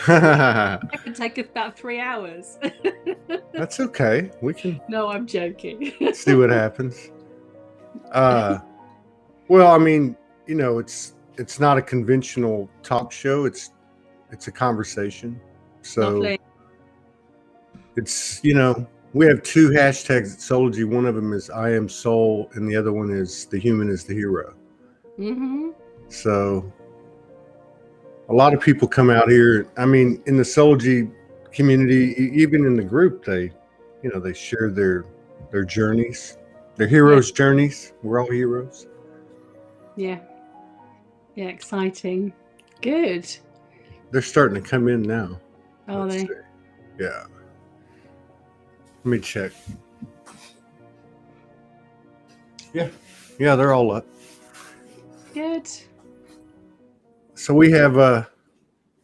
That could take about 3 hours. That's okay. We can No, I'm joking. see what happens. Well, I mean, it's not a conventional talk show. It's a conversation. So Lovely. it's, we have two hashtags at Soulogy. One of them is I am soul, and the other one is the human is the hero. So a lot of people come out here. I mean, in the Soulogy community, even in the group, they share their journeys, their heroes' journeys. We're all heroes. Yeah, exciting. Good. They're starting to come in now. Are they? Yeah. Let me check. Yeah, they're all up. Good. So we have a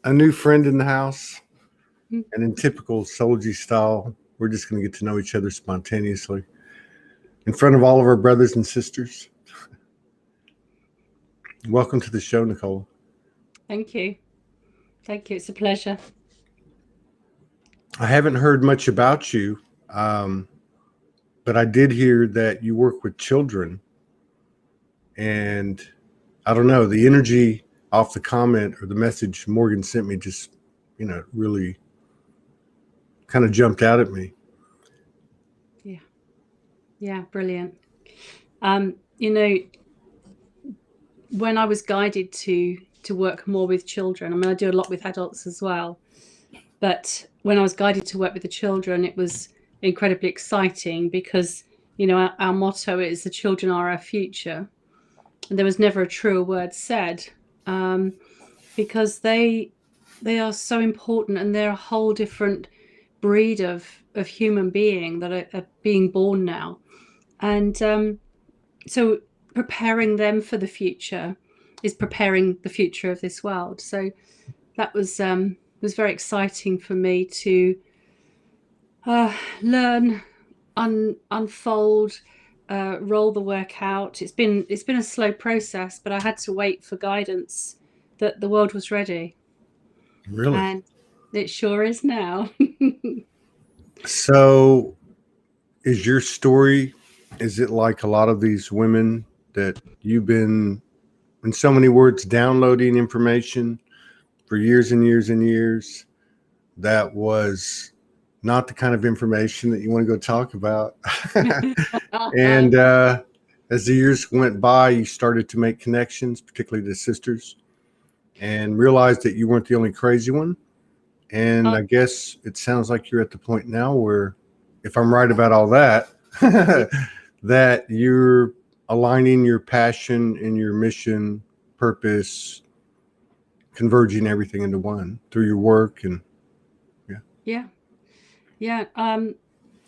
new friend in the house, and in typical Soulogy style, we're just going to get to know each other spontaneously in front of all of our brothers and sisters. Welcome to the show, Nicola. Thank you. It's a pleasure. I haven't heard much about you, but I did hear that you work with children, and I don't know, the energy off the comment or the message Morgan sent me just, really kind of jumped out at me. Yeah, brilliant. When I was guided to work more with children, I mean, I do a lot with adults as well, but when I was guided to work with the children, it was incredibly exciting because, our motto is the children are our future. And there was never a truer word said, because they are so important, and they're a whole different breed of human being that are being born now. And so preparing them for the future is preparing the future of this world. So that was very exciting for me to learn, unfold, roll the work out. It's been a slow process, but I had to wait for guidance that the world was ready. Really? And it sure is now. So is your story, is it like a lot of these women that you've been, in so many words, downloading information for years and years and years that was not the kind of information that you want to go talk about? And as the years went by, you started to make connections, particularly to sisters, and realized that you weren't the only crazy one. And I guess it sounds like you're at the point now where, if I'm right about all that, that you're aligning your passion and your mission, purpose, converging everything into one through your work. And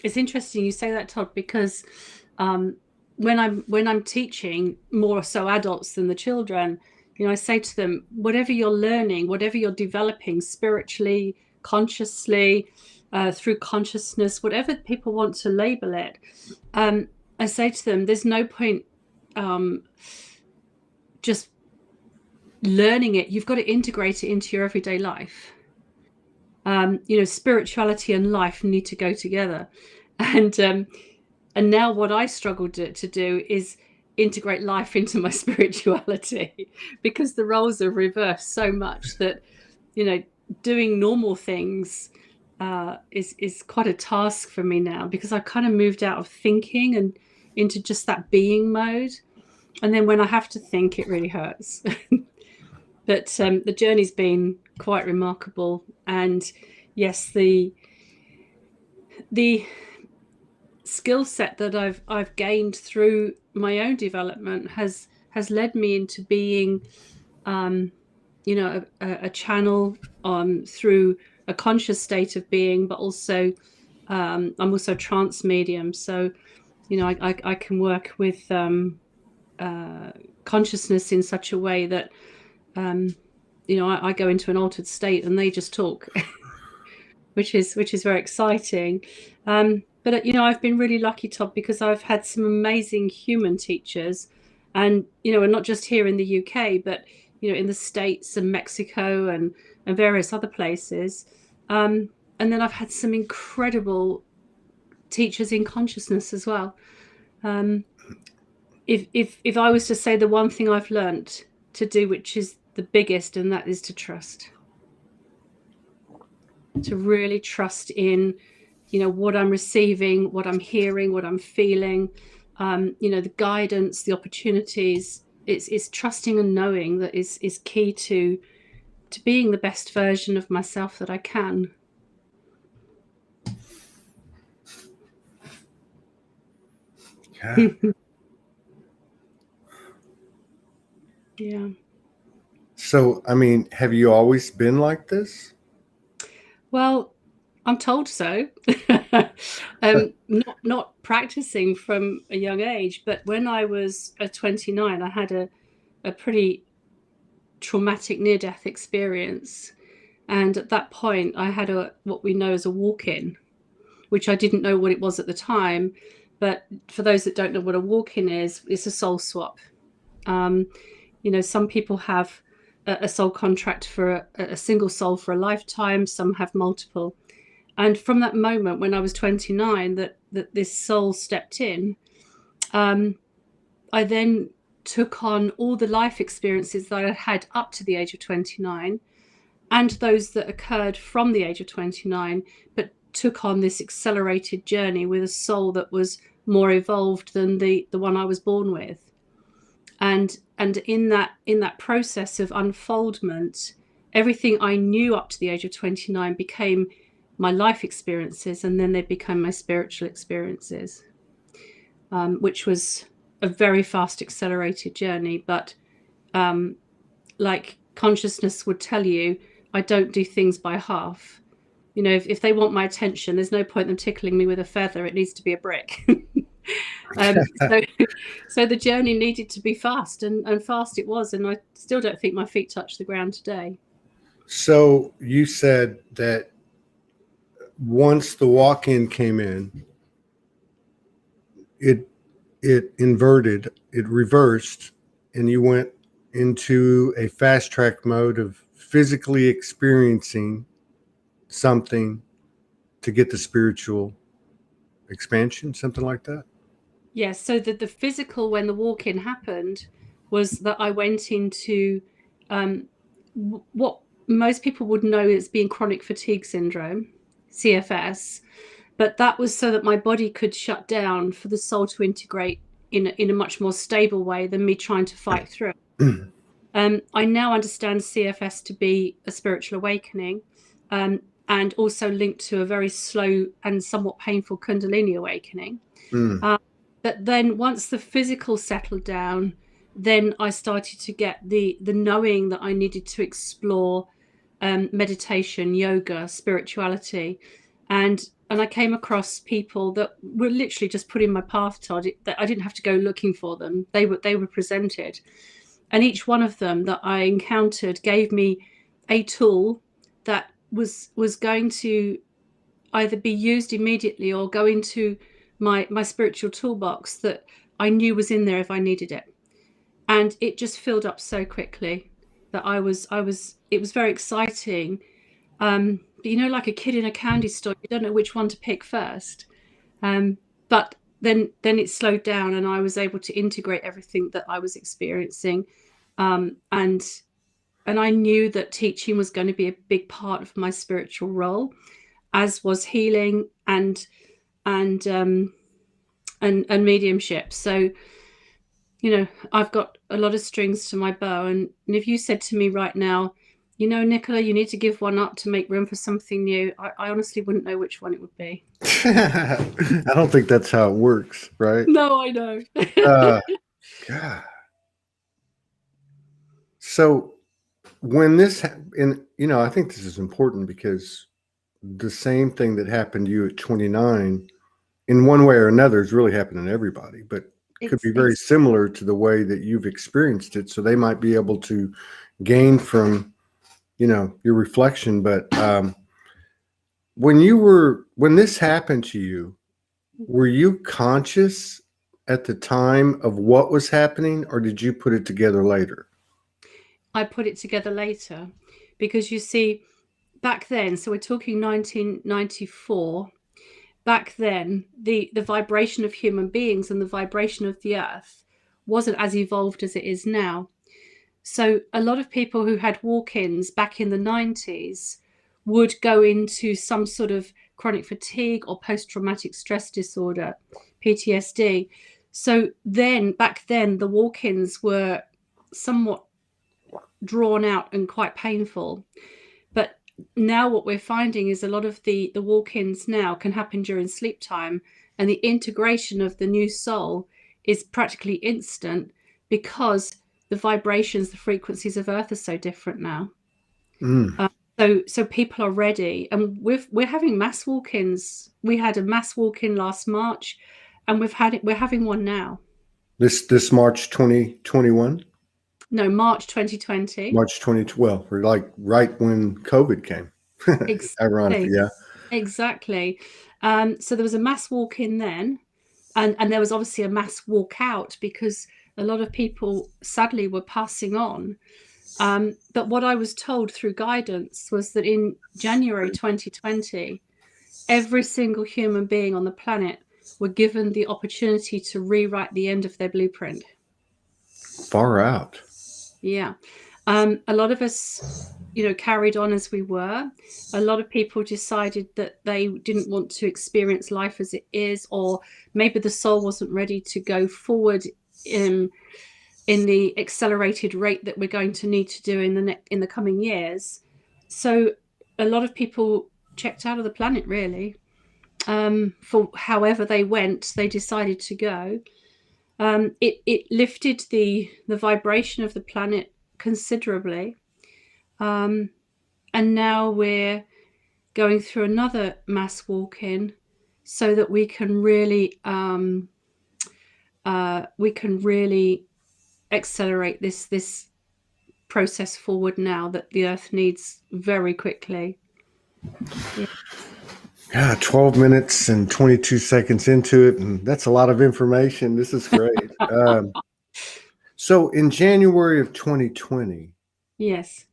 it's interesting you say that, Todd, because when I'm teaching more so adults than the children, I say to them, whatever you're learning, whatever you're developing spiritually, consciously, through consciousness, whatever people want to label it, I say to them, there's no point just learning it. You've got to integrate it into your everyday life. Spirituality and life need to go together. And now what I struggle to do is integrate life into my spirituality, because the roles are reversed so much that, doing normal things is quite a task for me now, because I kind of moved out of thinking and into just that being mode. And then when I have to think, it really hurts. But the journey's been quite remarkable. And yes, the skill set that I've gained through my own development has led me into being a channel through a conscious state of being, but also I'm also a trance medium, so I can work with consciousness in such a way that I go into an altered state and they just talk, which is very exciting. But I've been really lucky, Todd, because I've had some amazing human teachers, and and not just here in the UK, but in the States and Mexico and various other places. And then I've had some incredible teachers in consciousness as well. If I was to say the one thing I've learned to do, which is the biggest, and that is to trust. To really trust in, what I'm receiving, what I'm hearing, what I'm feeling, the guidance, the opportunities. It's trusting and knowing that is key to being the best version of myself that I can. Yeah. Yeah. So, I mean, have you always been like this? Well, I'm told so. Not practicing from a young age, but when I was 29, I had a pretty traumatic near-death experience, and at that point, I had what we know as a walk-in, which I didn't know what it was at the time. But for those that don't know what a walk-in is, it's a soul swap. Some people have a soul contract for a single soul for a lifetime. Some have multiple. And from that moment when I was 29, that this soul stepped in, I then took on all the life experiences that I had up to the age of 29 and those that occurred from the age of 29, but took on this accelerated journey with a soul that was more evolved than the one I was born with. And in that process of unfoldment, everything I knew up to the age of 29 became my life experiences, and then they became my spiritual experiences, which was a very fast, accelerated journey. But like consciousness would tell you, I don't do things by half. If they want my attention, there's no point them tickling me with a feather. It needs to be a brick. So the journey needed to be fast, and fast it was. And I still don't think my feet touch the ground today. So you said that once the walk-in came in, it inverted, it reversed, and you went into a fast track mode of physically experiencing something to get the spiritual expansion, something like that. Yes. So the physical, when the walk-in happened, was that I went into what most people would know as being chronic fatigue syndrome, CFS. But that was so that my body could shut down for the soul to integrate in a much more stable way than me trying to fight through. I now understand CFS to be a spiritual awakening, and also linked to a very slow and somewhat painful Kundalini awakening. But then once the physical settled down, then I started to get the knowing that I needed to explore meditation, yoga, spirituality. And I came across people that were literally just put in my path, Todd, that I didn't have to go looking for them. They were presented. And each one of them that I encountered gave me a tool that was going to either be used immediately or go into my spiritual toolbox that I knew was in there if I needed it. And it just filled up so quickly that it was very exciting. But like a kid in a candy store, you don't know which one to pick first. But then it slowed down, and I was able to integrate everything that I was experiencing. And I knew that teaching was going to be a big part of my spiritual role, as was healing and mediumship. So, I've got a lot of strings to my bow. And if you said to me right now, Nicola, you need to give one up to make room for something new, I honestly wouldn't know which one it would be. I don't think that's how it works, right? No, I know. God. So when this, and I think this is important because the same thing that happened to you at 29, in one way or another, is really happening to everybody, but could be very similar to the way that you've experienced it. So they might be able to gain from, your reflection. But when this happened to you, were you conscious at the time of what was happening, or did you put it together later? I put it together later, because you see, back then, so we're talking 1994, back then, the vibration of human beings and the vibration of the earth wasn't as evolved as it is now. So a lot of people who had walk-ins back in the 90s would go into some sort of chronic fatigue or post-traumatic stress disorder, PTSD. So then, back then, the walk-ins were somewhat drawn out and quite painful. But now what we're finding is a lot of the walk-ins now can happen during sleep time, and the integration of the new soul is practically instant, because the vibrations, the frequencies of earth are so different now. So people are ready, and we're having mass walk-ins. We had a mass walk-in last March, and we're having one now. This March 2021? No, March 2020. March 2012. We're like right when COVID came. Ironically, yeah. Exactly. So there was a mass walk-in then, and there was obviously a mass walk-out, because a lot of people sadly were passing on. But what I was told through guidance was that in January 2020, every single human being on the planet were given the opportunity to rewrite the end of their blueprint. Far out. Yeah. A lot of us, carried on as we were. A lot of people decided that they didn't want to experience life as it is, or maybe the soul wasn't ready to go forward in the accelerated rate that we're going to need to do in the coming years. So a lot of people checked out of the planet, really. For however they went, they decided to go. It lifted the vibration of the planet considerably. And now we're going through another mass walk-in, so that we can really accelerate this process forward now that the earth needs very quickly. Yeah, 12 minutes and 22 seconds into it, and that's a lot of information. This is great. So in January of 2020, Yes,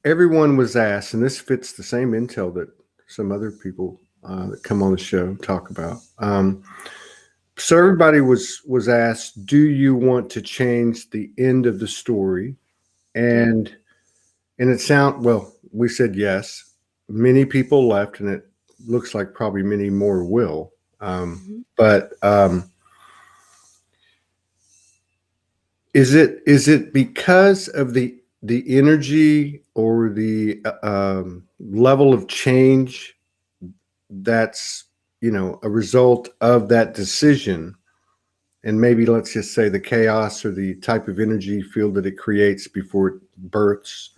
everyone was asked, and this fits the same intel that some other people that come on the show talk about. So everybody was asked, do you want to change the end of the story? And we said yes. Many people left, and it looks like probably many more will. But is it because of the energy or the level of change that's a result of that decision, and maybe let's just say the chaos or the type of energy field that it creates before it births?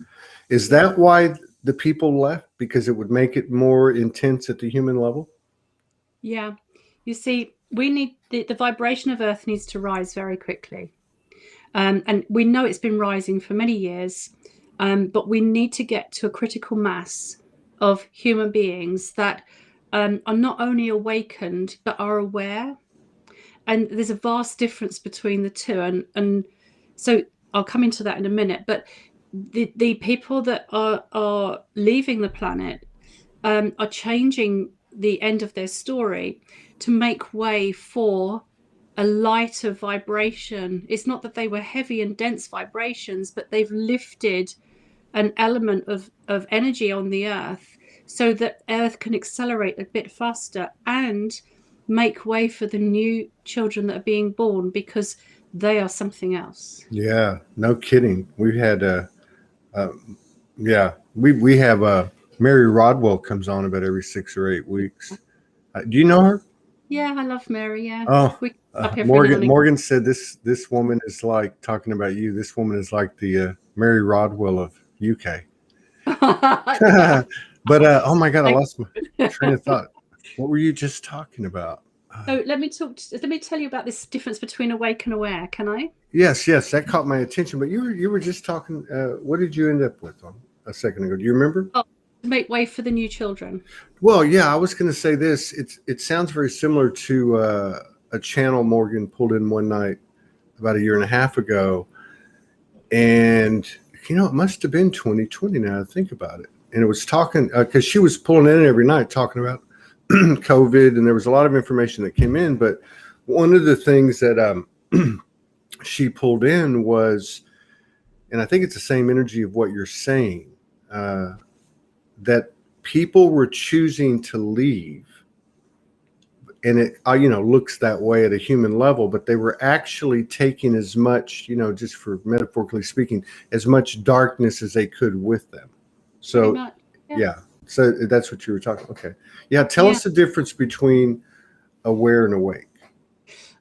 Is that why the people left, because it would make it more intense at the human level? Yeah. You see, we need the vibration of earth needs to rise very quickly. And we know it's been rising for many years, but we need to get to a critical mass of human beings that are not only awakened, but are aware. And there's a vast difference between the two. And so I'll come into that in a minute. But the people that are leaving the planet are changing the end of their story to make way for a lighter vibration. It's not that they were heavy and dense vibrations, but they've lifted an element of energy on the earth, so that earth can accelerate a bit faster and make way for the new children that are being born, because they are something else. Yeah, no kidding. We had we have Mary Rodwell comes on about every 6 or 8 weeks. Do you know her? Yeah, I love Mary. Yeah. Oh, Morgan said this woman is like, talking about you, this woman is like the Mary Rodwell of UK. But oh my God, I lost my train of thought. What were you just talking about? Oh, let me tell you about this difference between awake and aware. Can I? Yes, that caught my attention. But you were just talking. What did you end up with a second ago? Do you remember? Oh, make way for the new children. Well, yeah, I was going to say this. It sounds very similar to a channel Morgan pulled in one night about 1.5 years ago, And, it must have been 2020 now I think about it. And it was talking, because she was pulling in every night talking about COVID, and there was a lot of information that came in. But one of the things that she pulled in was, and I think it's the same energy of what you're saying, that people were choosing to leave. And it, looks that way at a human level, but they were actually taking as much, just for metaphorically speaking, as much darkness as they could with them. So, yeah. So that's what you were talking. Okay. Yeah. Tell us the difference between aware and awake.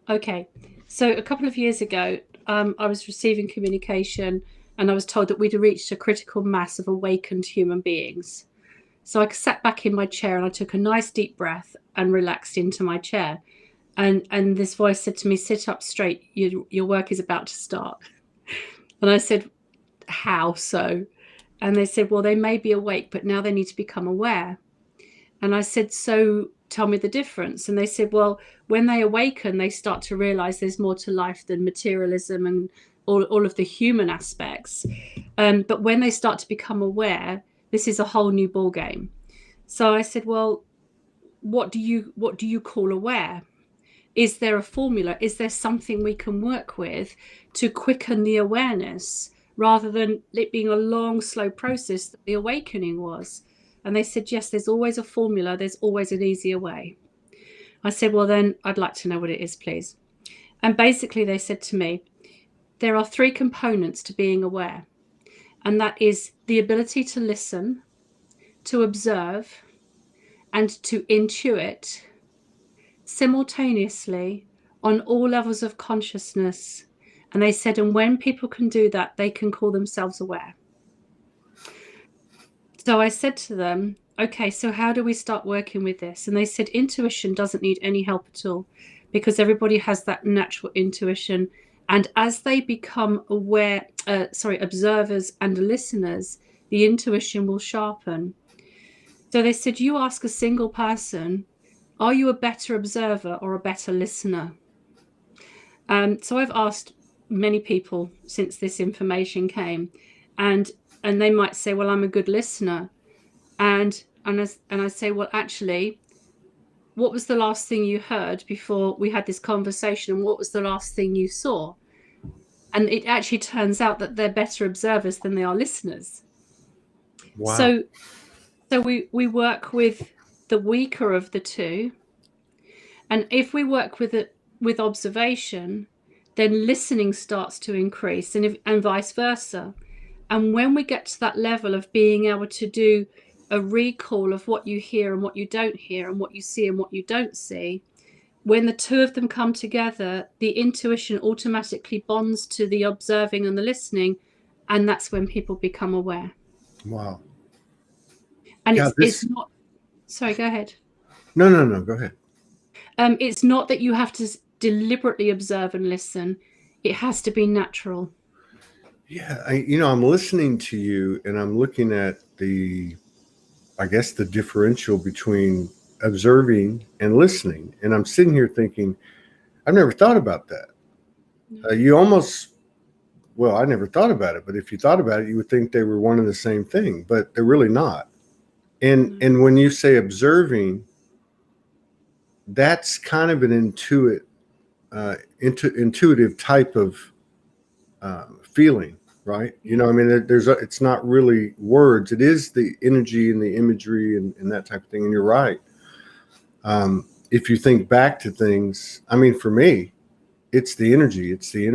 Okay. So a couple of years ago, I was receiving communication, and I was told that we'd reached a critical mass of awakened human beings. So I sat back in my chair and I took a nice deep breath and relaxed into my chair. And this voice said to me, sit up straight, your work is about to start. And I said, how so? And they said, well, they may be awake, but now they need to become aware. And I said, so tell me the difference. And they said, well, when they awaken, they start to realize there's more to life than materialism and all of the human aspects. But when they start to become aware, this is a whole new ball game. So I said, well, what do you call aware? Is there a formula? Is there something we can work with to quicken the awareness rather than it being a long, slow process that the awakening was? And they said, yes, there's always a formula. There's always an easier way. I said, well, then I'd like to know what it is, please. And basically they said to me, there are 3 components to being aware. And that is the ability to listen, to observe, and to intuit simultaneously on all levels of consciousness. And they said, and when people can do that, they can call themselves aware. So I said to them, okay, so how do we start working with this? And they said, intuition doesn't need any help at all, because everybody has that natural intuition. And as they become aware, observers and listeners, the intuition will sharpen. So they said, you ask a single person, are you a better observer or a better listener? So I've asked many people since this information came, and they might say, well, I'm a good listener. And I say, well, actually, what was the last thing you heard before we had this conversation? And what was the last thing you saw? And it actually turns out that they're better observers than they are listeners. Wow. So we work with the weaker of the two. And if we work with observation, then listening starts to increase, and vice versa. And when we get to that level of being able to do a recall of what you hear and what you don't hear, and what you see and what you don't see, when the two of them come together, the intuition automatically bonds to the observing and the listening, and that's when people become aware. Wow. And it's not, sorry, go ahead. No, go ahead. It's not that you have to deliberately observe and listen. It has to be natural. Yeah, I'm listening to you, and I'm looking at the differential between observing and listening. And I'm sitting here thinking, I've never thought about that. No. I never thought about it, but if you thought about it, you would think they were one and the same thing, but they're really not. And when you say observing, that's kind of an intuitive type of feeling, right? It's not really words. It is the energy and the imagery and that type of thing. And you're right. If you think back to things, for me, it's the energy, it's the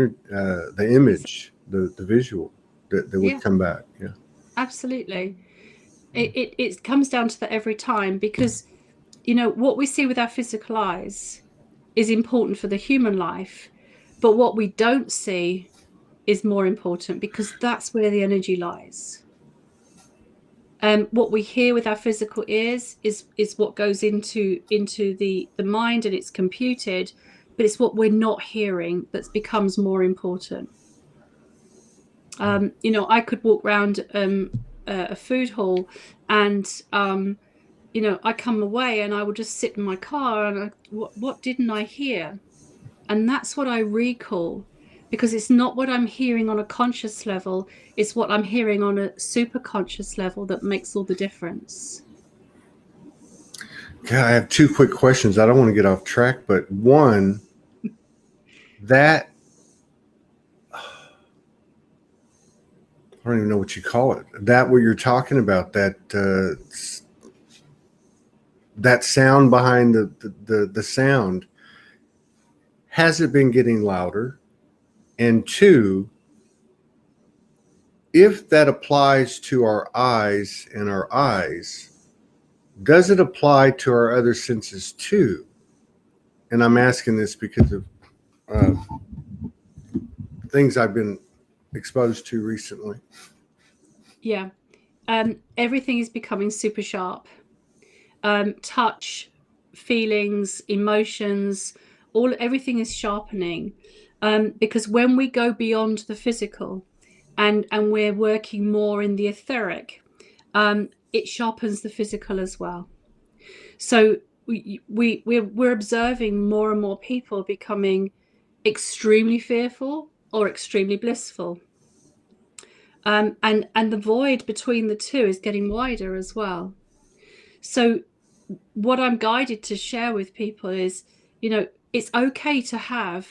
image, the visual that would come back. Yeah, absolutely. It comes down to that every time, because what we see with our physical eyes is important for the human life, but what we don't see is more important, because that's where the energy lies. What we hear with our physical ears is what goes into the mind, and it's computed, but it's what we're not hearing that becomes more important. I could walk around a food hall, and I come away and I will just sit in my car and what didn't I hear? And that's what I recall. because it's not what I'm hearing on a conscious level, it's what I'm hearing on a super conscious level that makes all the difference. Okay, I have two quick questions. I don't want to get off track, but one, that I don't even know what you call it. That what you're talking about, that sound behind the sound, has it been getting louder? And two, if that applies to our eyes and our eyes, does it apply to our other senses too? And I'm asking this because of things I've been exposed to recently. Yeah. Everything is becoming super sharp. Touch, feelings, emotions, everything is sharpening. Because when we go beyond the physical and we're working more in the etheric, it sharpens the physical as well. So we're observing more and more people becoming extremely fearful or extremely blissful. And the void between the two is getting wider as well. So what I'm guided to share with people is, it's okay to have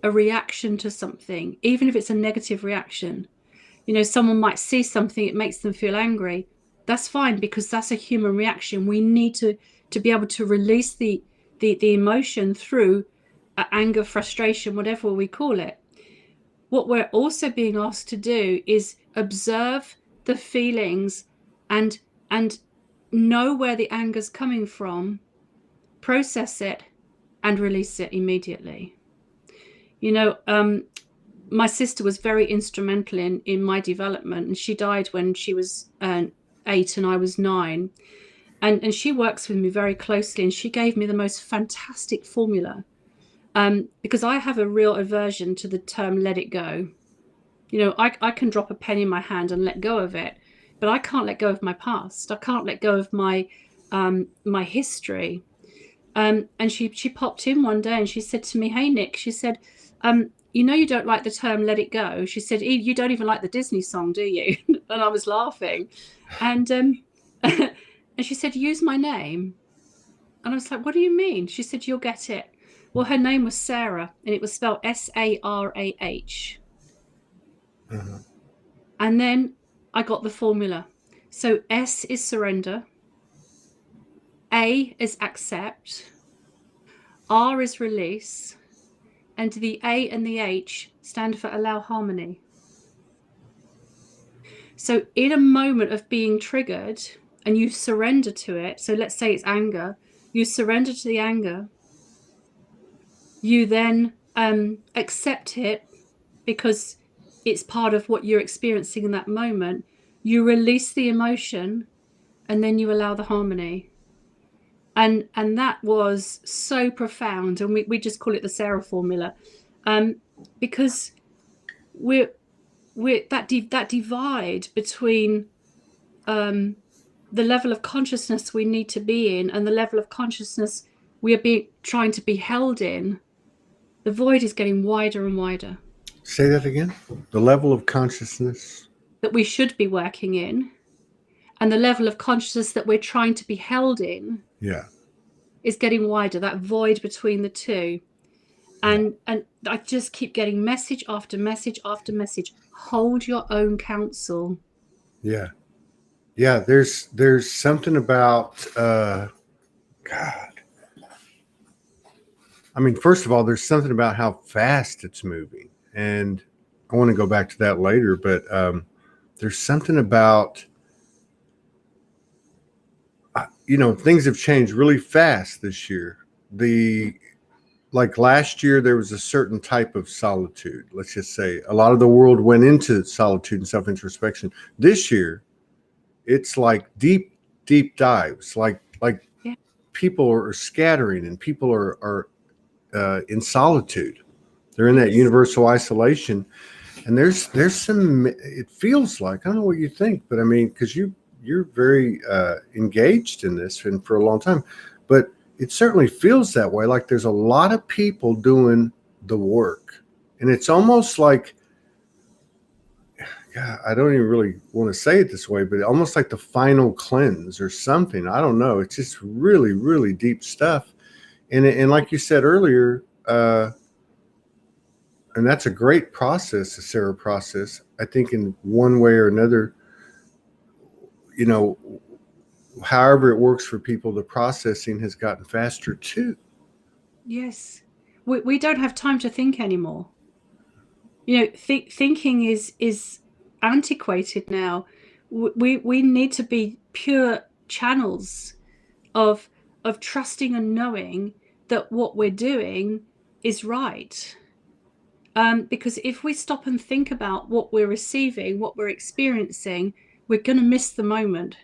a reaction to something, even if it's a negative reaction. Someone might see something, it makes them feel angry. That's fine, because that's a human reaction. We need to be able to release the emotion through anger, frustration, whatever we call it. What we're also being asked to do is observe the feelings and know where the anger's coming from, process it, and release it immediately. My sister was very instrumental in my development, and she died when she was 8 and I was 9. And she works with me very closely, and she gave me the most fantastic formula, because I have a real aversion to the term let it go. I can drop a pen in my hand and let go of it, but I can't let go of my past. I can't let go of my history. And she popped in one day and she said to me, "Hey, Nick," she said, you don't like the term let it go. She said, "You don't even like the Disney song, do you?" And I was laughing. And and she said, "Use my name." And I was like, "What do you mean?" She said, "You'll get it." Well, her name was Sarah, and it was spelled Sarah. Uh-huh. And then I got the formula. So S is surrender, A is accept, R is release, and the A and the H stand for allow harmony. So in a moment of being triggered and you surrender to it, so let's say it's anger, you surrender to the anger, you then accept it because it's part of what you're experiencing in that moment. You release the emotion, and then you allow the harmony. And that was so profound, and we just call it the Sarah formula, because we're that divide between the level of consciousness we need to be in and the level of consciousness we are trying to be held in. The void is getting wider and wider. Say that again. The level of consciousness That we should be working in, and the level of consciousness that we're trying to be held in, is getting wider. That void between the two. And I just keep getting message after message after message. Hold your own counsel. Yeah. There's something about God. I mean, first of all, there's something about how fast it's moving, and I want to go back to that later. But there's something about things have changed really fast this year. Like last year, there was a certain type of solitude. Let's just say a lot of the world went into solitude and self-introspection. This year, it's like deep dives. Like people are scattering, and people are in solitude. They're in that universal isolation, and there's some. It feels like, I don't know what you think, but I mean, because you're very engaged in this and for a long time, but it certainly feels that way. Like there's a lot of people doing the work, And it's almost like, yeah, I don't even really want to say it this way, but almost like the final cleanse or something. I don't know. It's just really, really deep stuff. And like you said earlier, and that's a great process, the Sarah process. I think in one way or another, you know, however it works for people, the processing has gotten faster too. Yes. We don't have time to think anymore. You know, thinking is antiquated now. We need to be pure channels of trusting and knowing that what we're doing is right. Because if we stop and think about what we're receiving, what we're experiencing, we're going to miss the moment.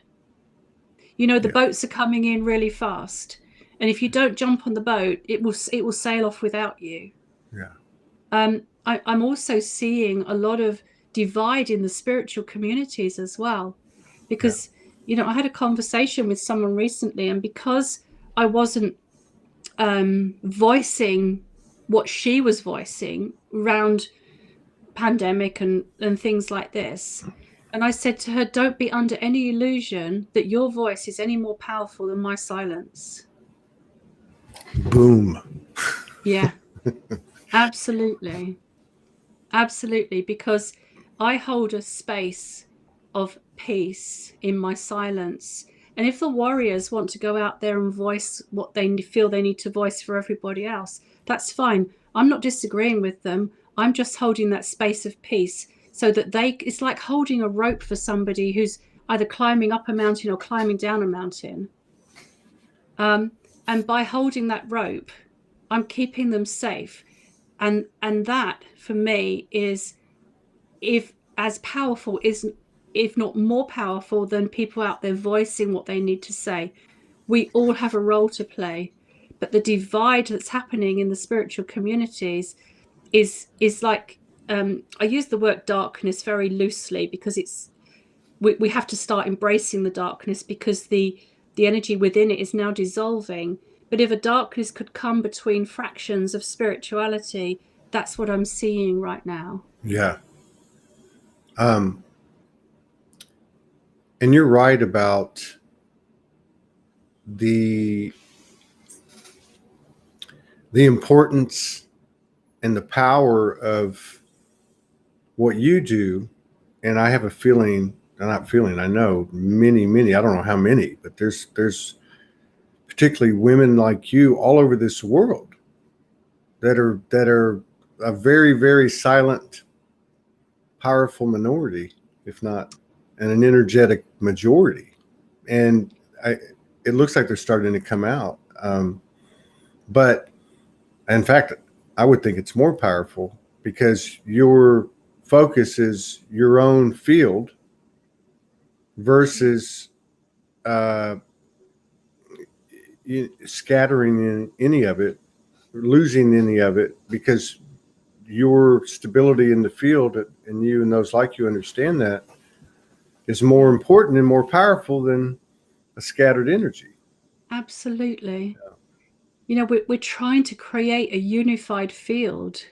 You know, the boats are coming in really fast, and if you don't jump on the boat, it will sail off without you. Yeah. I'm also seeing a lot of divide in the spiritual communities as well, because you know, I had a conversation with someone recently, and because I wasn't voicing what she was voicing around pandemic and things like this, and I said to her, don't be under any illusion that your voice is any more powerful than my silence. Boom. Yeah. Absolutely. Absolutely, because I hold a space of peace in my silence. And if the warriors want to go out there and voice what they feel they need to voice for everybody else, that's fine. I'm not disagreeing with them. I'm just holding that space of peace so that it's like holding a rope for somebody who's either climbing up a mountain or climbing down a mountain. And by holding that rope, I'm keeping them safe. And that for me is, if as powerful, is if not more powerful than people out there voicing what they need to say. We all have a role to play, but the divide that's happening in the spiritual communities is like, I use the word darkness very loosely, because we have to start embracing the darkness, because the energy within it is now dissolving. But if a darkness could come between fractions of spirituality, that's what I'm seeing right now. Yeah. And you're right about the importance and the power of what you do. And I have a feeling, I know many, I don't know how many, but there's particularly women like you all over this world that are a very, very silent, powerful minority, if not an energetic majority. And it looks like they're starting to come out. But in fact, I would think it's more powerful because your focus is your own field versus scattering in any of it, losing any of it, because your stability in the field, and you and those like you understand that, is more important and more powerful than a scattered energy. Absolutely. Yeah. You know, we're trying to create a unified field.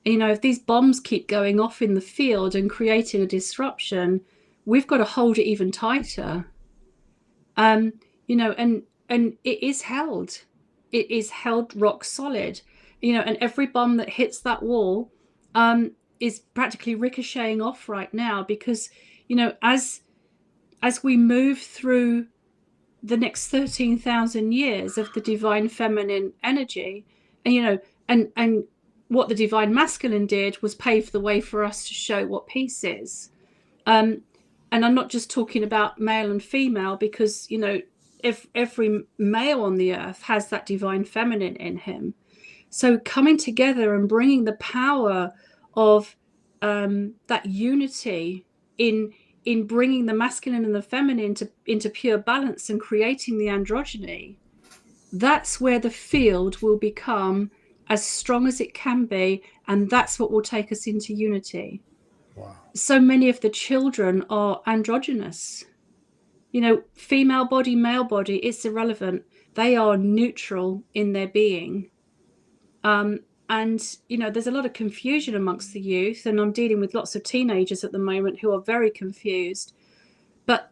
You know, if these bombs keep going off in the field and creating a disruption, we've got to hold it even tighter. You know, and it is held. It is held rock solid. You know, and every bomb that hits that wall is practically ricocheting off right now, because, you know, as we move through the next 13,000 years of the divine feminine energy, and you know, and what the divine masculine did was pave the way for us to show what peace is. And I'm not just talking about male and female, because, you know, if every male on the earth has that divine feminine in him. So coming together and bringing the power of that unity in bringing the masculine and the feminine into pure balance and creating the androgyny, that's where the field will become as strong as it can be, and that's what will take us into unity. Wow. So many of the children are androgynous. You know, female body, male body, it's irrelevant. They are neutral in their being. you know, there's a lot of confusion amongst the youth, and I'm dealing with lots of teenagers at the moment who are very confused. But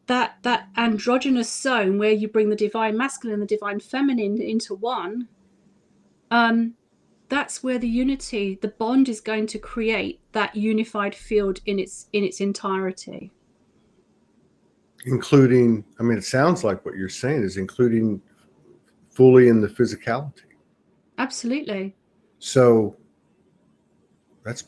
that androgynous zone where you bring the divine masculine and the divine feminine into one, that's where the unity, the bond, is going to create that unified field in its entirety. Including, I mean, it sounds like what you're saying is including fully in the physicality. Absolutely. So that's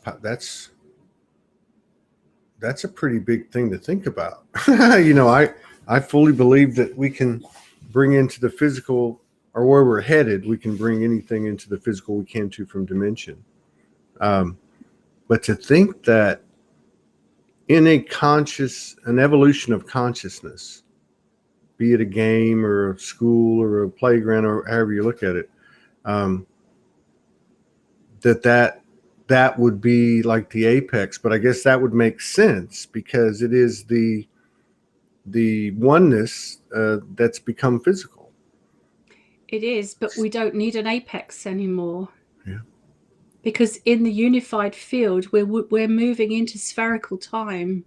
a pretty big thing to think about. You know, I fully believe that we can bring into the physical, or where we're headed, we can bring anything into the physical we can to from dimension. But to think that in an evolution of consciousness, be it a game or a school or a playground or however you look at it, that would be like the apex. But I guess that would make sense because it is the oneness that's become physical. It is, but we don't need an apex anymore. Yeah. Because in the unified field, we're moving into spherical time.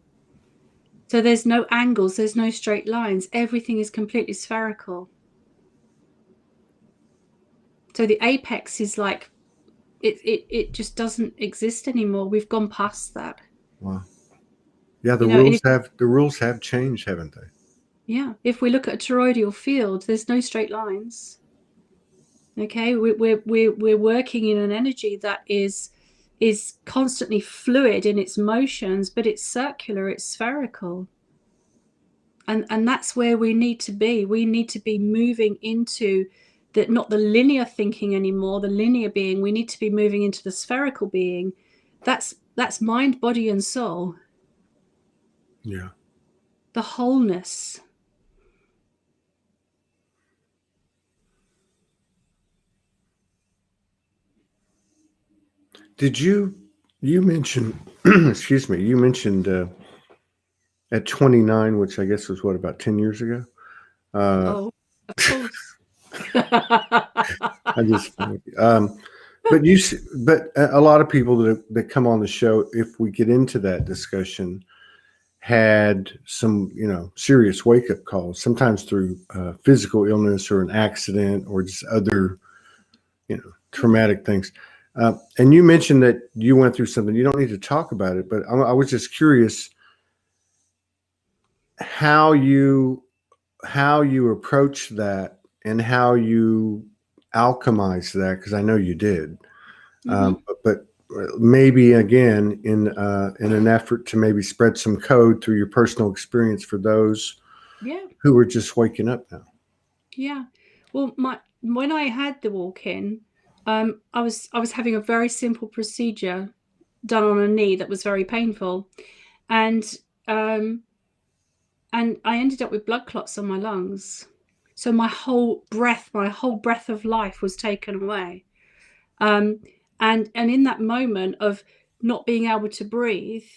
So there's no angles, there's no straight lines. Everything is completely spherical. So the apex is like, it just doesn't exist anymore. We've gone past that. Wow. Yeah, the You know, rules have changed, haven't they? Yeah. If we look at a toroidal field, there's no straight lines. Okay, we're working in an energy that is constantly fluid in its motions, but it's circular, it's spherical. And that's where we need to be. We need to be moving into not the linear thinking anymore, the linear being. We need to be moving into the spherical being. That's mind, body, and soul. Yeah. The wholeness. Did you mention, excuse me, you mentioned at 29, which I guess was what, about 10 years ago? Oh, of course. I just, but a lot of people that come on the show, if we get into that discussion, had some, you know, serious wake up calls, sometimes through physical illness or an accident or just other, you know, traumatic things. And you mentioned that you went through something. You don't need to talk about it, but I was just curious how you approach that and how you alchemize that, because I know you did. But maybe again in an effort to maybe spread some code through your personal experience for those who are just waking up now. Yeah. Well, when I had the walk-in, I was having a very simple procedure done on a knee that was very painful, and I ended up with blood clots on my lungs. So my whole breath of life was taken away. And in that moment of not being able to breathe,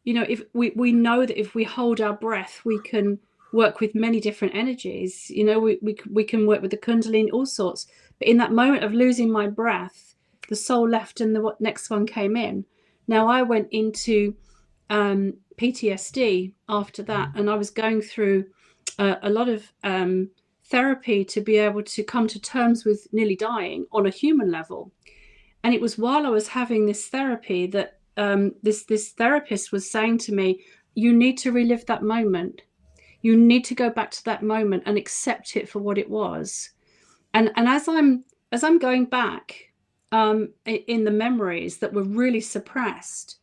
you know, if we know that if we hold our breath, we can work with many different energies. You know, we can work with the Kundalini, all sorts. But in that moment of losing my breath, the soul left and the next one came in. Now I went into PTSD after that, and I was going through a lot of therapy to be able to come to terms with nearly dying on a human level. And it was while I was having this therapy that this therapist was saying to me, you need to relive that moment. You need to go back to that moment and accept it for what it was. And as I'm going back in the memories that were really suppressed,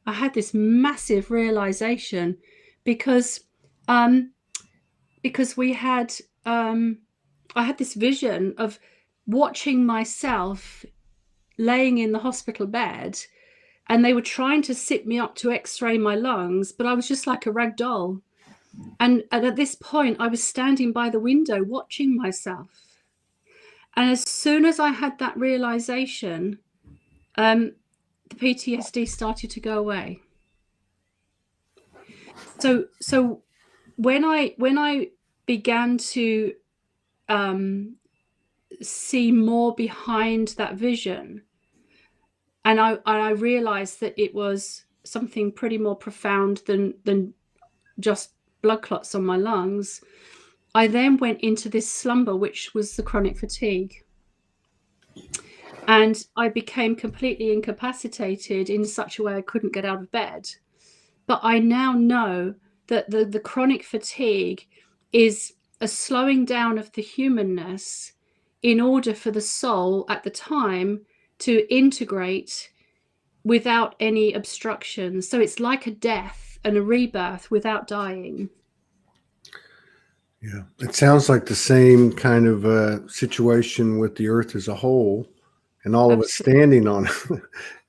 I had this massive realization because we had I had this vision of watching myself laying in the hospital bed, and they were trying to sit me up to x-ray my lungs, but I was just like a rag doll. And at this point, I was standing by the window watching myself. And as soon as I had that realization, the PTSD started to go away. So when I began to see more behind that vision, and I realized that it was something pretty more profound than just blood clots on my lungs. I then went into this slumber, which was the chronic fatigue. And I became completely incapacitated in such a way I couldn't get out of bed. But I now know that the chronic fatigue is a slowing down of the humanness in order for the soul at the time to integrate without any obstruction. So it's like a death and a rebirth without dying. Yeah, it sounds like the same kind of situation with the earth as a whole, and all of us Absolutely. standing on it,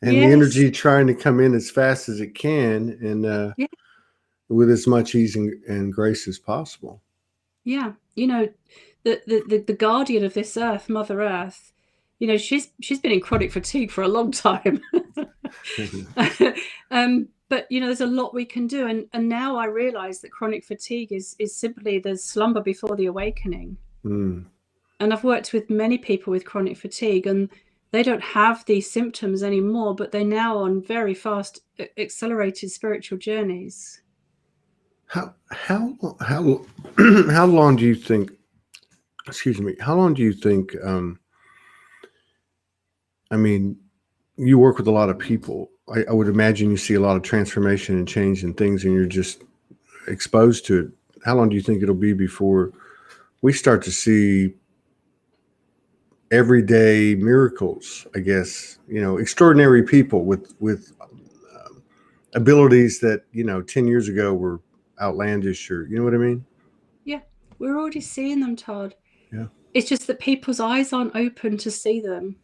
and the Yes. energy trying to come in as fast as it can, and Yeah. with as much ease and grace as possible. Yeah. You know, the guardian of this earth, Mother Earth, you know, she's been in chronic fatigue for a long time. But you know, there's a lot we can do, and now I realize that chronic fatigue is simply the slumber before the awakening. Mm. And I've worked with many people with chronic fatigue, and they don't have these symptoms anymore, but they're now on very fast accelerated spiritual journeys. How how long do you think? Excuse me. How long do you think? I mean, you work with a lot of people. I would imagine you see a lot of transformation and change in things, and you're just exposed to it. How long do you think it'll be before we start to see everyday miracles? I guess, extraordinary people with abilities that 10 years ago were outlandish, or you know what I mean? Yeah, we're already seeing them, Todd. Yeah. It's just that people's eyes aren't open to see them.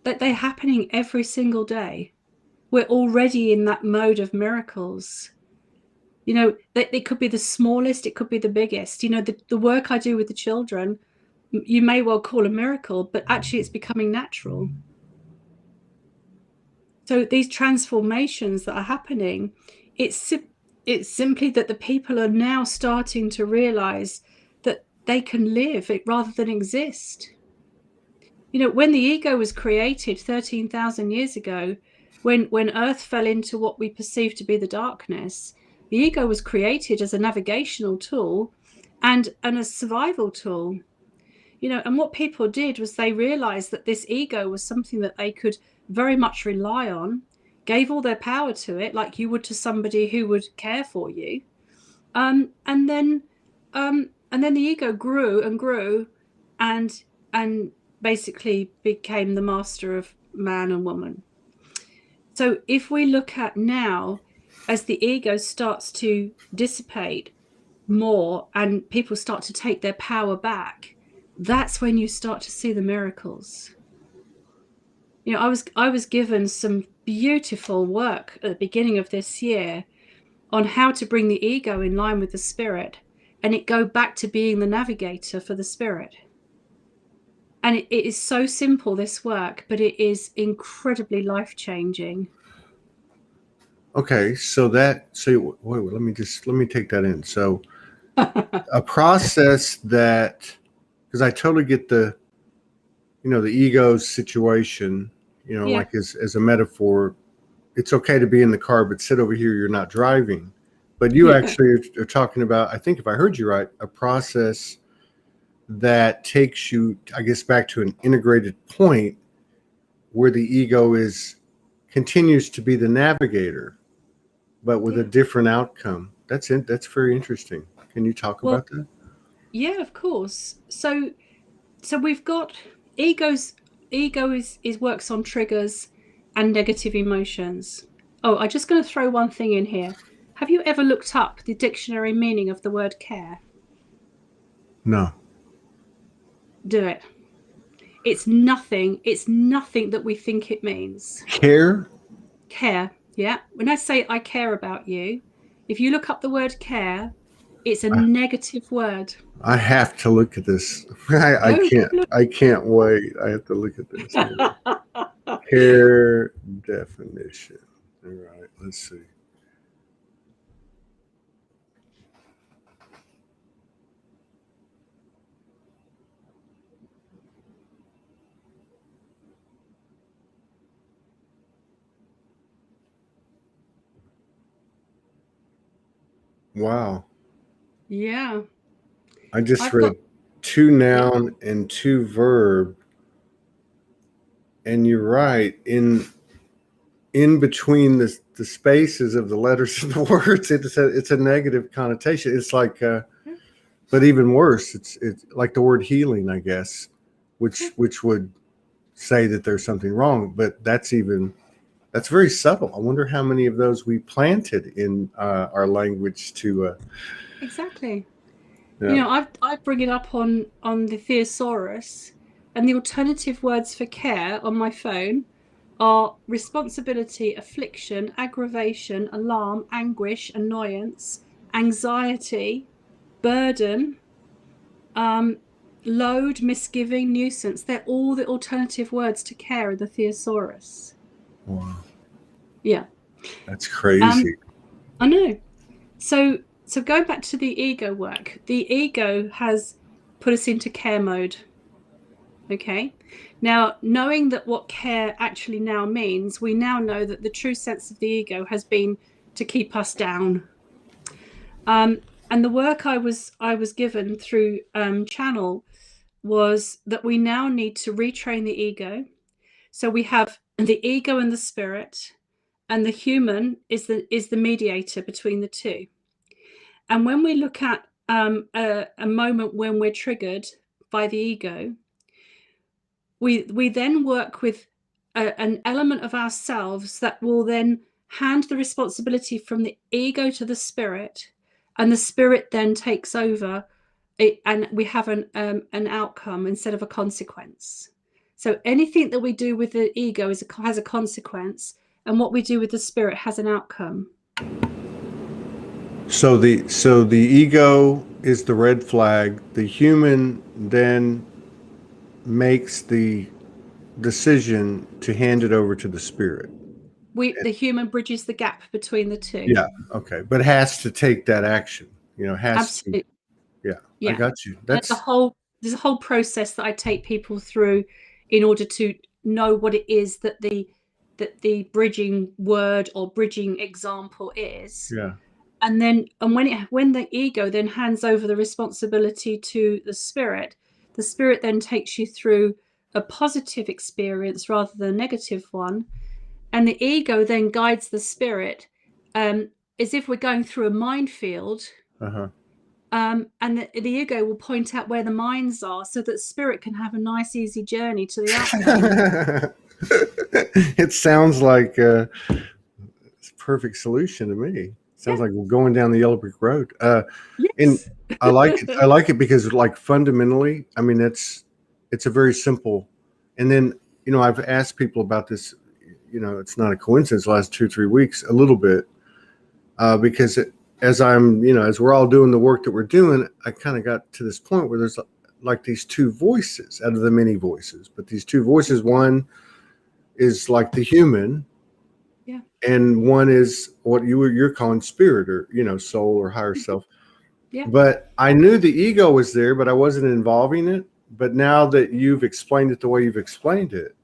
That they're happening every single day. We're already in that mode of miracles. You know, it could be the smallest, it could be the biggest. You know, the work I do with the children, you may well call a miracle, but actually it's becoming natural. So these transformations that are happening, it's simply that the people are now starting to realize that they can live it rather than exist. You know, when the ego was created 13,000 years ago, when Earth fell into what we perceive to be the darkness, the ego was created as a navigational tool and a survival tool. You know, and what people did was they realized that this ego was something that they could very much rely on, gave all their power to it, like you would to somebody who would care for you. And then the ego grew and grew and basically became the master of man and woman. So if we look at now, as the ego starts to dissipate more and people start to take their power back, that's when you start to see the miracles. You know, I was given some beautiful work at the beginning of this year on how to bring the ego in line with the spirit and it go back to being the navigator for the spirit. And it is so simple, this work, but it is incredibly life-changing. Okay, so wait, let me take that in. So a process that, because I totally get the ego situation, Yeah. like as a metaphor. It's okay to be in the car, but sit over here, you're not driving. But you actually are talking about, I think if I heard you right, a process that takes you, I guess, back to an integrated point where the ego continues to be the navigator, but with a different outcome. That's very interesting. Can you talk Well, about that? yeah, of course. So we've got ego is works on triggers and negative emotions. Oh, I'm just going to throw one thing in here. Have you ever looked up the dictionary meaning of the word care? No. Do it. It's nothing that we think it means. Care? Care. Yeah. When I say I care about you, if you look up the word care, it's a negative word. I have to look at this. I Go can't. look. I can't wait. I have to look at this. Care definition. All right. Let's see. Wow. Yeah. I just I've got, read 2 yeah, noun and 2 verb, and you're right. In between the spaces of the letters and the words, it's a negative connotation. It's like, but even worse, it's like the word healing, I guess, which would say that there's something wrong. But that's very subtle. I wonder how many of those we planted in our language to. exactly. You Yeah. know, I bring it up on the thesaurus, and the alternative words for care on my phone are responsibility, affliction, aggravation, alarm, anguish, annoyance, anxiety, burden, um, load, misgiving, nuisance. They're all the alternative words to care in the thesaurus. Wow, Yeah. that's Um, crazy. I know. So going back to the ego work, the ego has put us into care mode. Okay. Now, knowing that what care actually now means, we now know that the true sense of the ego has been to keep us down. And the work I was given through Channel was that we now need to retrain the ego. So we have the ego and the spirit, and the human is the mediator between the two. And when we look at a moment when we're triggered by the ego, we then work with an element of ourselves that will then hand the responsibility from the ego to the spirit, and the spirit then takes over it, and we have an outcome instead of a consequence. So anything that we do with the ego has a consequence, and what we do with the spirit has an outcome. So the ego is the red flag. The human then makes the decision to hand it over to the spirit. The human bridges the gap between the two. Yeah. Okay. But has to take that action. Has to. Absolutely. Yeah. I Yeah. got you. And there's a whole process that I take people through in order to know what it is that the bridging word or bridging example is. Yeah. And then when the ego then hands over the responsibility to the spirit then takes you through a positive experience rather than a negative one. And the ego then guides the spirit, as if we're going through a minefield. Uh-huh. And the ego will point out where the mines are so that spirit can have a nice, easy journey to the outcome. It sounds like it's a perfect solution to me. Yeah. Sounds like we're going down the yellow brick road. And Yes. I like it. I like it because, like, fundamentally, I mean, it's a very simple. And then, I've asked people about this. It's not a coincidence. The last 2 or 3 weeks, a little bit, because as we're all doing the work that we're doing, I kind of got to this point where there's like these two voices out of the many voices, but these two voices. One is like the human, Yeah. and one is what you're calling spirit, or soul, or higher self. Yeah. But I knew the ego was there, but I wasn't involving it. But now that you've explained it the way you've explained it,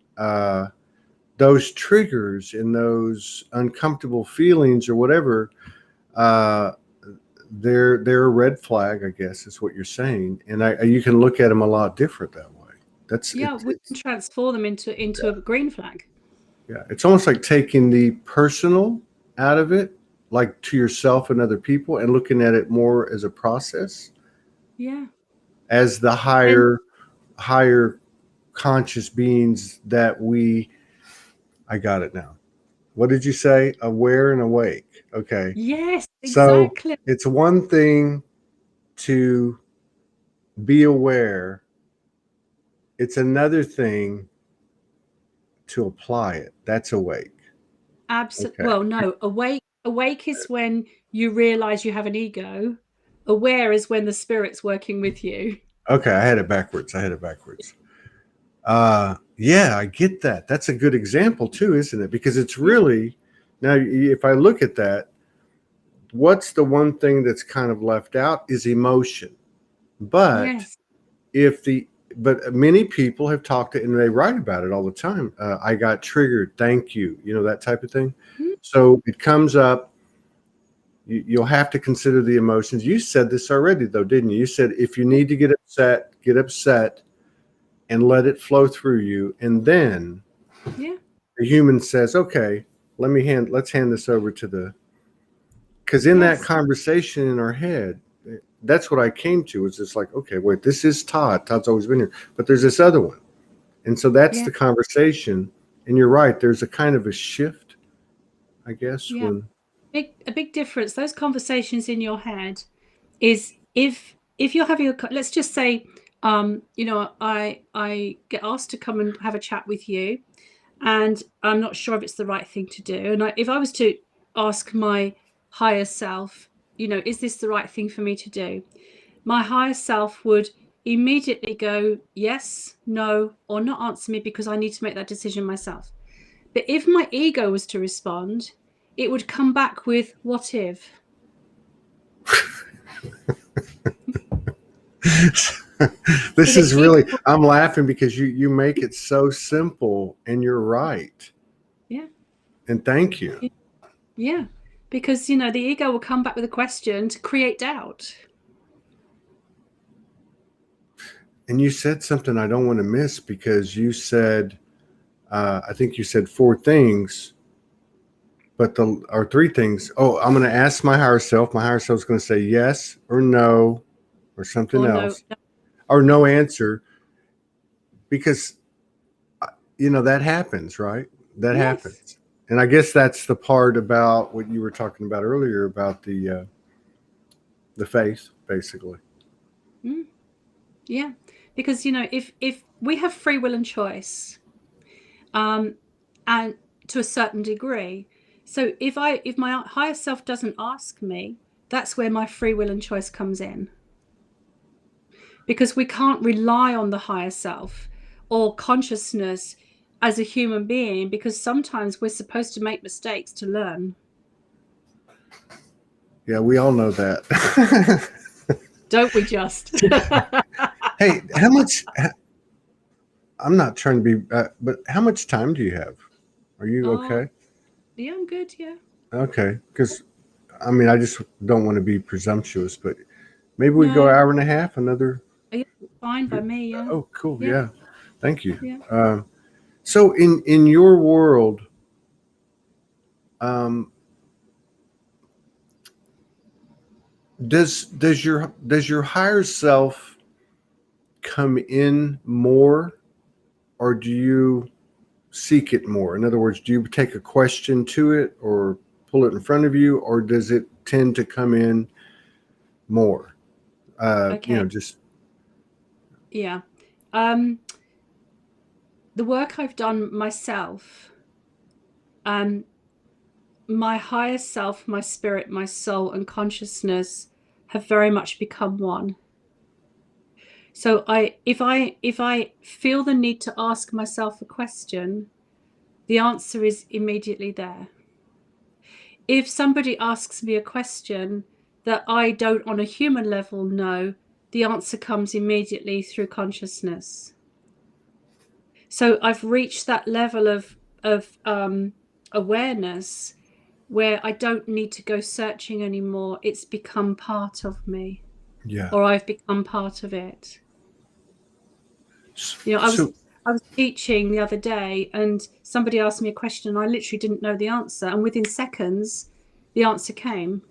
those triggers and those uncomfortable feelings or whatever, they're a red flag, I guess, is what you're saying. And you can look at them a lot different that way. We can transform them into a green flag. Yeah, it's almost like taking the personal out of it, like to yourself and other people, and looking at it more as a process, Yeah. as the And higher conscious beings that I got it now. What did you say? Aware and awake. Okay. yes, So exactly. it's one thing to be aware. It's another thing to apply it. That's awake. Absolutely. Okay. Well, no, awake is when you realize you have an ego. Aware is when the spirit's working with you. Okay. I had it backwards. Yeah, I get that. That's a good example too, isn't it? Because it's Yeah. really, now, if I look at that, what's the one thing that's kind of left out is emotion. But Yes. but many people have talked to, and they write about it all the time. I got triggered. Thank you. That type of thing. Mhm. So it comes up You'll have to consider the emotions. You said this already, though, didn't you? You said if you need to get upset and let it flow through you. And then the human says, okay, let's hand this over to the, because in that conversation in our head, that's what I came to. It's just like, okay, wait, this is Todd. Todd's always been here, but there's this other one. And so that's the conversation. And you're right. There's a kind of a shift, I guess. Yeah. A big difference. Those conversations in your head is if you're having let's just say, you know, I get asked to come and have a chat with you, and I'm not sure if it's the right thing to do. And if I was to ask my higher self, you know, is this the right thing for me to do? My higher self would immediately go yes, no, or not answer me because I need to make that decision myself. But if my ego was to respond, it would come back with what if. This is really, I'm laughing because you make it so simple, and you're right. Yeah. And thank you. Yeah. Because, you know, the ego will come back with a question to create doubt. And you said something I don't want to miss, because you said, I think you said 4 things, but or 3 things. Oh, I'm going to ask my higher self. My higher self is going to say yes or no or something else, or no answer, because, you know, that happens, right? That happens. And I guess that's the part about what you were talking about earlier about the faith, basically. Yeah, because, you know, if we have free will and choice, and to a certain degree, so if my higher self doesn't ask me, that's where my free will and choice comes in. Because we can't rely on the higher self or consciousness as a human being, because sometimes we're supposed to make mistakes to learn. Yeah, we all know that. Don't we just? Hey, how much, I'm not trying to be, but how much time do you have? Are you okay? Yeah, I'm good. Yeah. Okay. Because, I mean, I just don't want to be presumptuous, but maybe we go 1.5 hours, another. Yeah, fine by me. Yeah. Oh, cool. Yeah. Thank you. Yeah. So in your world, does your higher self come in more, or do you seek it more? In other words, do you take a question to it or pull it in front of you, or does it tend to come in more? Okay. You know, just. Yeah. The work I've done myself, my higher self, my spirit, my soul, and consciousness have very much become one. So if I feel the need to ask myself a question, the answer is immediately there. If somebody asks me a question that I don't on a human level know, the answer comes immediately through consciousness. So I've reached that level of awareness where I don't need to go searching anymore. It's become part of me. Yeah. Or I've become part of it. You know, I was teaching the other day, and somebody asked me a question, and I literally didn't know the answer, and within seconds the answer came.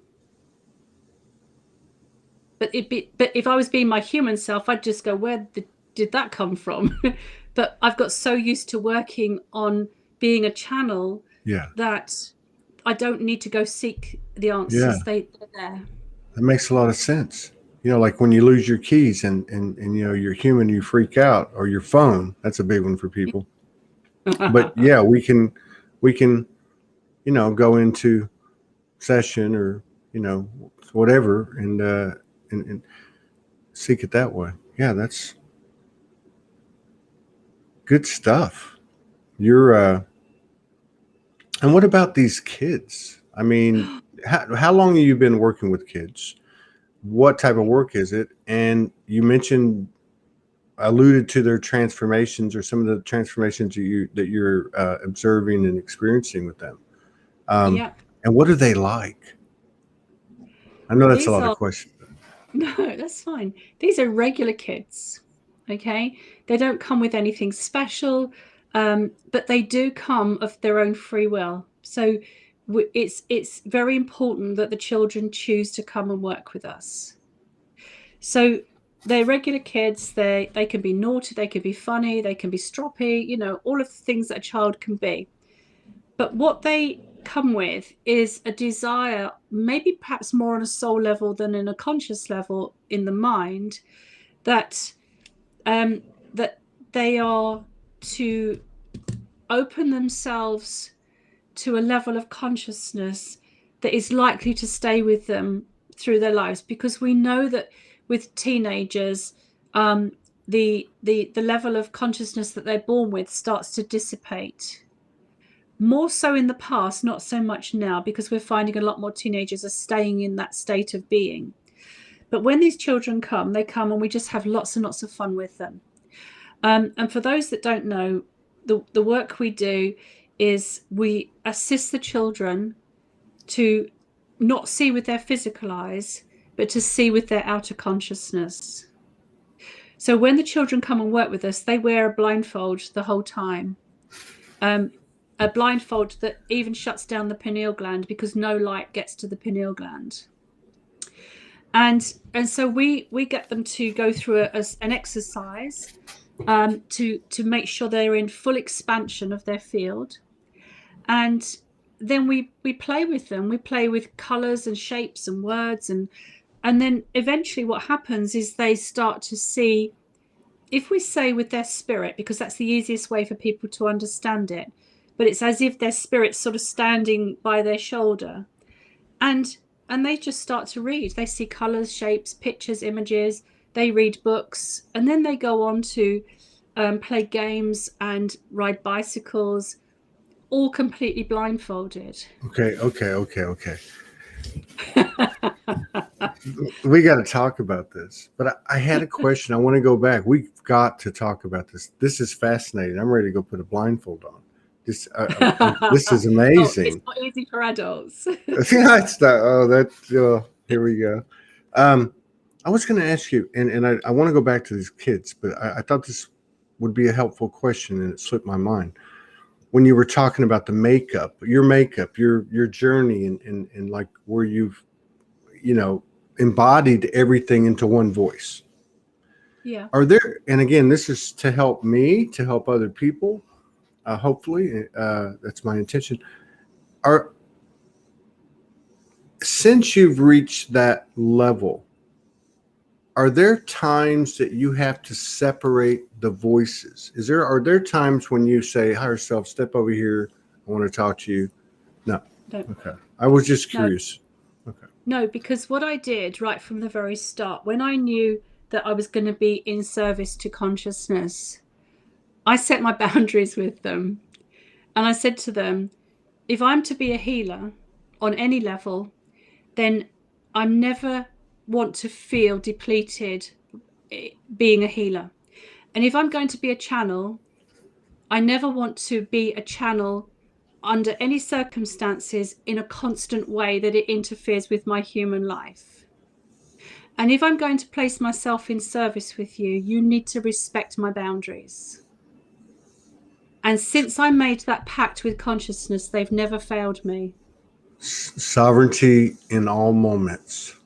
But if I was being my human self, I'd just go, where did that come from? But I've got so used to working on being a channel that I don't need to go seek the answers. They're there. That makes a lot of sense. You know, like when you lose your keys and you know, you're human, you freak out, or your phone. That's a big one for people. But yeah, we can, you know, go into session or, you know, whatever, and seek it that way. Yeah, that's good stuff. You're and what about these kids? I mean, how long have you been working with kids? What type of work is it? And you alluded to their transformations, or some of the transformations that you're observing and experiencing with them. And what are they like? I know that's a These lot of are questions. no, that's fine. These are regular kids. Okay, they don't come with anything special, but they do come of their own free will. So it's very important that the children choose to come and work with us. So they're regular kids. They can be naughty, they can be funny, they can be stroppy, you know, all of the things that a child can be. But what they come with is a desire, maybe perhaps more on a soul level than in a conscious level in the mind, that that they are to open themselves to a level of consciousness that is likely to stay with them through their lives, because we know that with teenagers, the level of consciousness that they're born with starts to dissipate. More so in the past, not so much now, because we're finding a lot more teenagers are staying in that state of being. But when these children come, they come and we just have lots and lots of fun with them. And for those that don't know, the work we do is we assist the children to not see with their physical eyes, but to see with their outer consciousness. So when the children come and work with us, they wear a blindfold the whole time. A blindfold that even shuts down the pineal gland, because no light gets to the pineal gland. And so we get them to go through an exercise to make sure they're in full expansion of their field. And then we play with them. We play with colors and shapes and words, and then eventually what happens is they start to see, if we say with their spirit, because that's the easiest way for people to understand it, but it's as if their spirit's sort of standing by their shoulder, and they just start to read. They see colors, shapes, pictures, images. They read books, and then they go on to play games and ride bicycles, all completely blindfolded. Okay. We got to talk about this, but I had a question. I want to go back. We've got to talk about this. This is fascinating. I'm ready to go put a blindfold on. This is amazing. Oh, it's not easy for adults. It's not, here we go. I was going to ask you, and I want to go back to these kids, but I thought this would be a helpful question, and it slipped my mind. When you were talking about the makeup, your journey, and like where you've, embodied everything into one voice. Yeah. Are there, and again, this is to help me, to help other people, hopefully, that's my intention. Since you've reached that level, are there times that you have to separate the voices? Are there times when you say, higher self, step over here, I want to talk to you? No. Okay. I was just curious. Okay. No, because what I did right from the very start, when I knew that I was going to be in service to consciousness, I set my boundaries with them. And I said to them, if I'm to be a healer on any level, then I never want to feel depleted being a healer. And if I'm going to be a channel, I never want to be a channel under any circumstances in a constant way that it interferes with my human life. And if I'm going to place myself in service with you, you need to respect my boundaries. And since I made that pact with consciousness, they've never failed me. Sovereignty in all moments.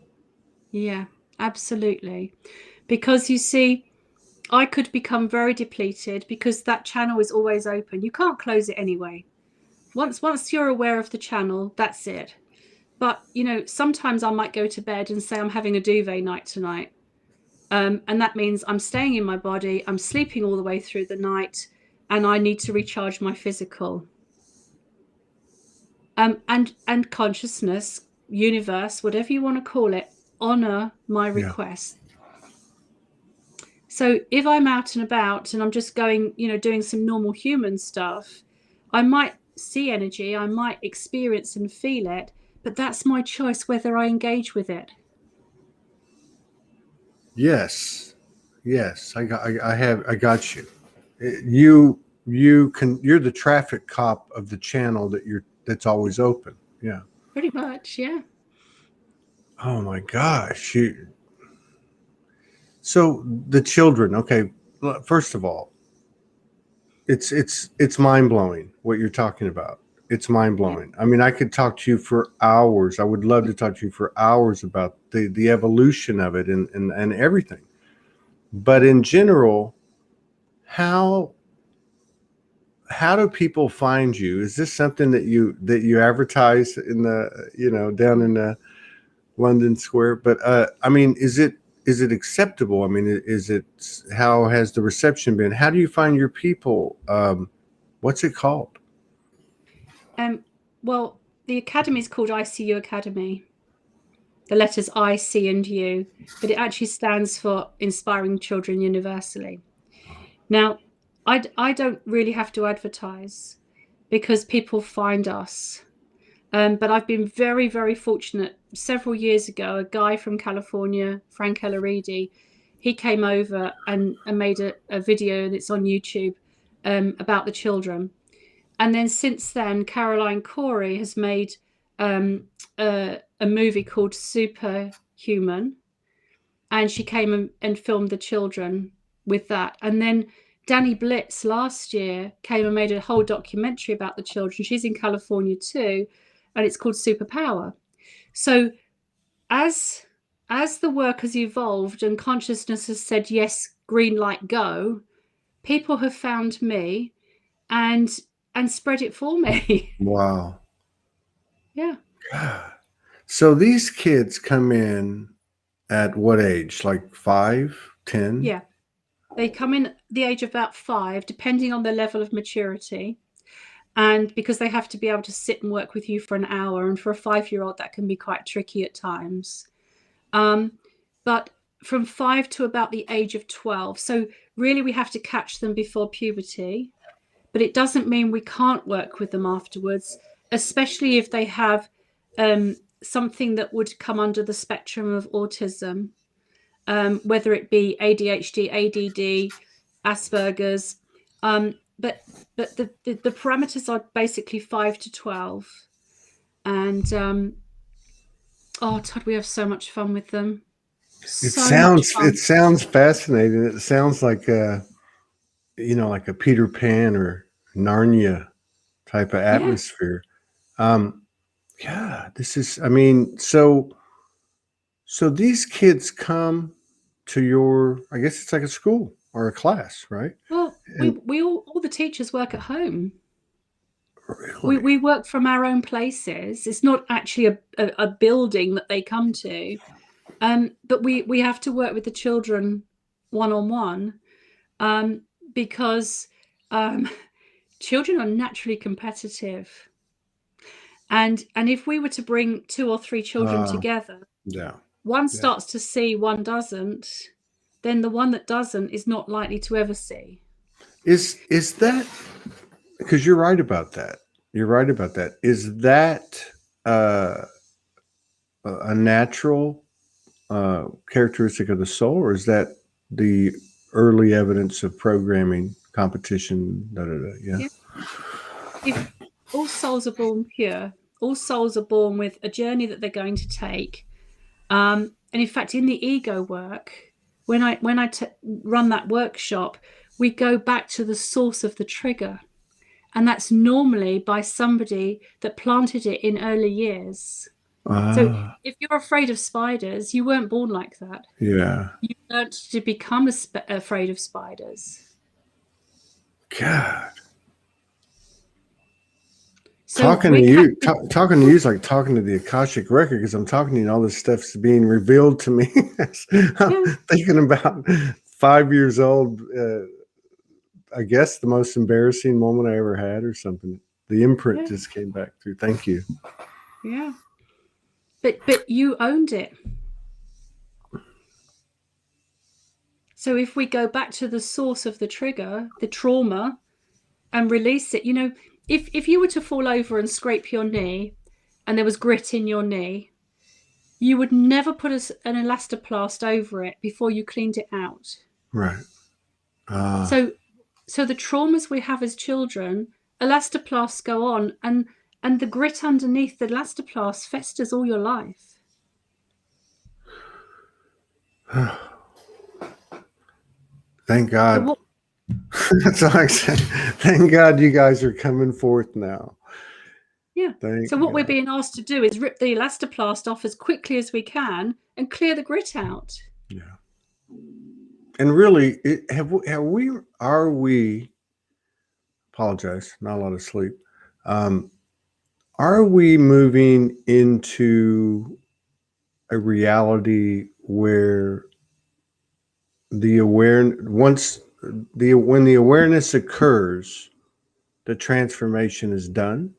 Yeah, absolutely. Because you see, I could become very depleted because that channel is always open. You can't close it anyway. Once you're aware of the channel, that's it. But, sometimes I might go to bed and say I'm having a duvet night tonight. And that means I'm staying in my body, I'm sleeping all the way through the night, and I need to recharge my physical. And consciousness, universe, whatever you want to call it, honor my request. So if I'm out and about and I'm just going, doing some normal human stuff, I might see energy, I might experience and feel it, but that's my choice whether I engage with it. Yes, I got you. You're the traffic cop of the channel that's always open. Yeah, Pretty much, yeah. Oh my gosh. So the children, okay, first of all, it's mind-blowing what you're talking about. It's Yeah. mind-blowing. I mean, I could talk to you for hours. I would love to talk to you for hours about the evolution of it and everything. But in general, how how do people find you? Is this something that you advertise in the, down in the London Square? But I mean, is it acceptable? I mean, is it, how has the reception been? How do you find your people? What's it called? Well, the academy is called ICU Academy. The letters I, C, and U, but it actually stands for Inspiring Children Universally. Now, I don't really have to advertise because people find us. But I've been very, very fortunate. Several years ago, a guy from California, Frank Elleridi, he came over and made a video that's on YouTube about the children. And then since then, Caroline Corey has made a movie called Superhuman, and she came and filmed the children with that. And then Danny Blitz last year came and made a whole documentary about the children. She's in California too, and it's called Superpower. So as the work has evolved and consciousness has said yes, green light, go, people have found me and spread it for me. Wow. Yeah. God. So these kids come in at what age? Like 5, 10? Yeah. They come in the age of about 5, depending on their level of maturity. And because they have to be able to sit and work with you for an hour. And for a 5-year-old, that can be quite tricky at times. But from 5 to about the age of 12. So really, we have to catch them before puberty. But it doesn't mean we can't work with them afterwards, especially if they have something that would come under the spectrum of autism, whether it be ADHD, ADD, Asperger's. But the parameters are basically 5 to 12. And oh, Todd, we have so much fun with them. So much fun. It sounds fascinating. It sounds like like a Peter Pan or Narnia type of Yeah. atmosphere. Yeah, this is, I mean, so these kids come to your, I guess it's like a school or a class, right? Well, And we all the teachers work at home. really, We work from our own places. It's not actually a building that they come to. But we have to work with the children one-on-one, because children are naturally competitive. And if we were to bring 2 or 3 children together, yeah, one yeah. starts to see, one doesn't, then the one that doesn't is not likely to ever see. Is that, because you're right about that? You're right about that. Is that a natural characteristic of the soul, or is that the early evidence of programming, competition? Yeah. If all souls are born pure, all souls are born with a journey that they're going to take. And in fact, in the ego work, when I run that workshop, we go back to the source of the trigger. And that's normally by somebody that planted it in early years. So if you're afraid of spiders, you weren't born like that. Yeah. You learned to become afraid of spiders. God. So talking to you is like talking to the Akashic record, because I'm talking to you and all this stuff's being revealed to me. I'm thinking about 5 years old. I guess the most embarrassing moment I ever had or something. The imprint just came back through. Thank you. Yeah. But you owned it. So if we go back to the source of the trigger, the trauma, and release it, if you were to fall over and scrape your knee and there was grit in your knee, you would never put an elastoplast over it before you cleaned it out. Right. So the traumas we have as children, elastoplasts go on, and the grit underneath the elastoplast festers all your life. Thank So God. what, That's all I said. Thank God you guys are coming forth now. yeah. Thank So what we're God. being asked to do is rip the elastoplast off as quickly as we can and clear the grit out. Yeah. And really, are we, apologize, not a lot of sleep. Um, are we moving into a reality where the when the awareness occurs, the transformation is done?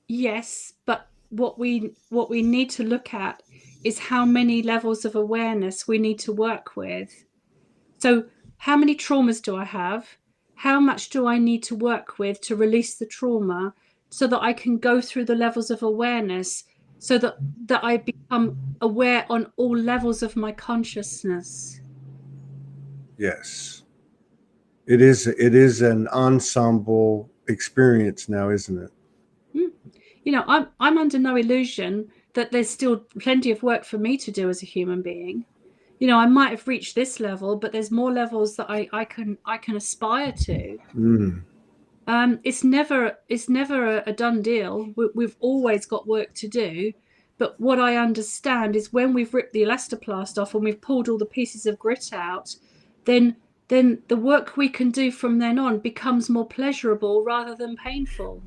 Yes, but what we need to look at is how many levels of awareness we need to work with. So how many traumas do I have? How much do I need to work with to release the trauma so that I can go through the levels of awareness so that I become aware on all levels of my consciousness? Yes. It is an ensemble experience now, isn't it? You know, I'm under no illusion that there's still plenty of work for me to do as a human being. You know, I might have reached this level, but there's more levels that I can aspire to. Mm. It's never a done deal. We've always got work to do. But what I understand is when we've ripped the elastoplast off and we've pulled all the pieces of grit out, then the work we can do from then on becomes more pleasurable rather than painful.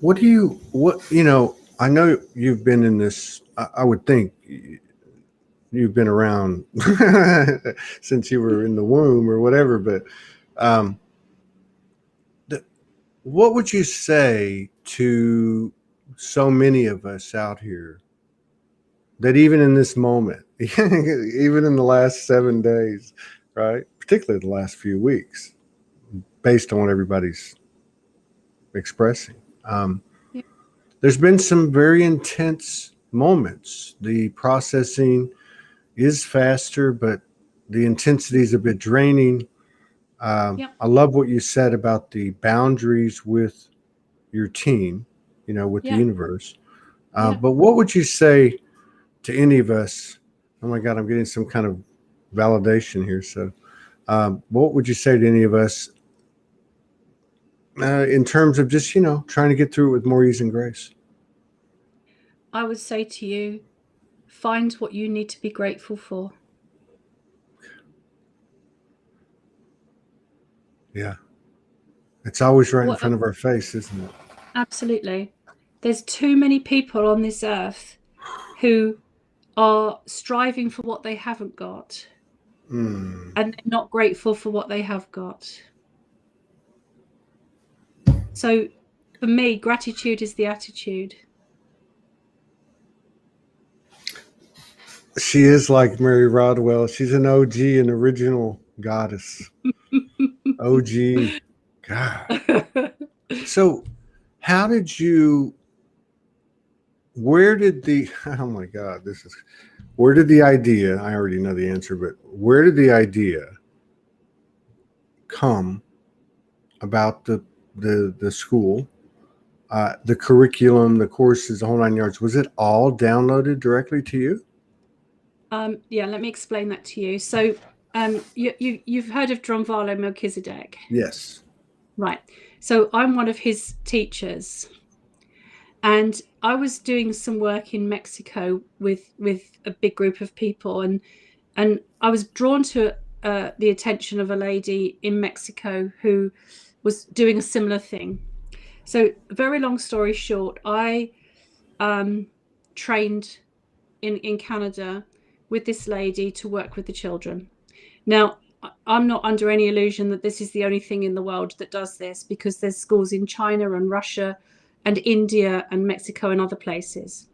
What I know you've been in this, I would think you've been around since you were in the womb or whatever, but um, what would you say to so many of us out here that even in this moment, even in the last 7 days, right, particularly the last few weeks, based on what everybody's expressing, Yeah. there's been some very intense moments. The processing is faster, but the intensity is a bit draining. Yeah. I love what you said about the boundaries with your team, with the Yeah. universe. Yeah. But what would you say to any of us? Oh my God, I'm getting some kind of validation here. So, what would you say to any of us in terms of just, trying to get through it with more ease and grace? I would say to you, find what you need to be grateful for. Yeah. It's always right in What front of our face, isn't it? Absolutely. There's too many people on this earth who are striving for what they haven't got Mm. and they're not grateful for what they have got. So for me, gratitude is the attitude. She is like Mary Rodwell. She's an OG, an original goddess. OG. God. So, how did you, where did the, oh my God, where did the idea, I already know the answer, but where did the idea come about the school, the curriculum, the courses, the whole 9 yards? Was it all downloaded directly to you? Yeah, let me explain that to you. So you've heard of Drunvalo Melchizedek, Yes. right? So I'm one of his teachers. And I was doing some work in Mexico with a big group of people, and I was drawn to the attention of a lady in Mexico who was doing a similar thing. So, very long story short, I trained in Canada with this lady to work with the children. Now, I'm not under any illusion that this is the only thing in the world that does this, because there's schools in China and Russia and India and Mexico and other places.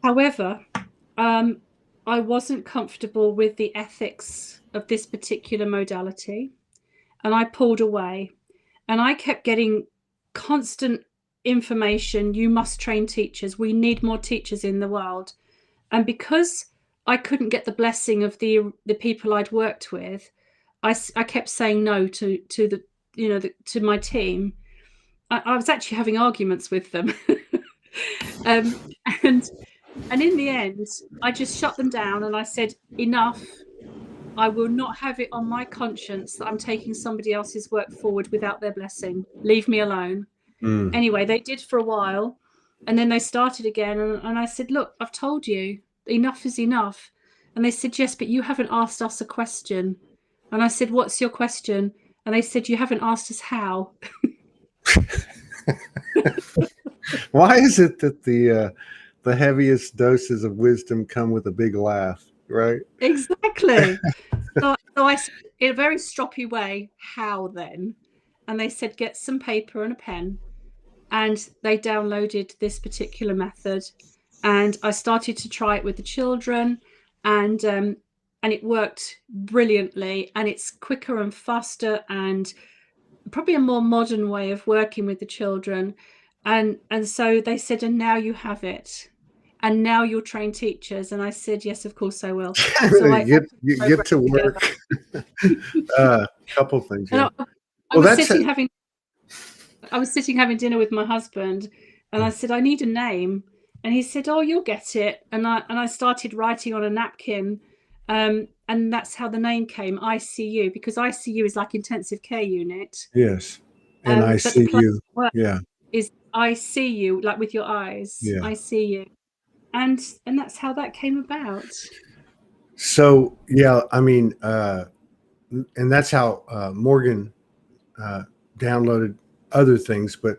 However, I wasn't comfortable with the ethics of this particular modality, and I pulled away. And I kept getting constant information: you must train teachers, we need more teachers in the world. And because I couldn't get the blessing of the people I'd worked with, I kept saying no to the to my team. I was actually having arguments with them. um, and And in the end, I just shut them down and I said, enough. I will not have it on my conscience that I'm taking somebody else's work forward without their blessing. Leave me alone. Anyway, they did for a while, and then they started again. And I said, look, I've told you, enough is enough. And they said, yes, but you haven't asked us a question. And I said, what's your question? And they said, you haven't asked us how. Why is it that the heaviest doses of wisdom come with a big laugh, right? Exactly. So I said, in a very stroppy way, how then? And they said, get some paper and a pen. And they downloaded this particular method. And I started to try it with the children, and it worked brilliantly. And it's quicker and faster and probably a more modern way of working with the children. And so they said, and now you have it. And now you'll train teachers. And I said, yes, of course I will. So I get to work. A couple things. Yeah. I was sitting having dinner with my husband, and I said, I need a name. And he said, oh, you'll get it. And I started writing on a napkin. And that's how the name came, ICU, because ICU is like intensive care unit. Yes. And I see you. Yeah. Is I see you, like with your eyes. Yeah. I see you. And that's how that came about. So, yeah, I mean, and that's how Morgan downloaded other things, but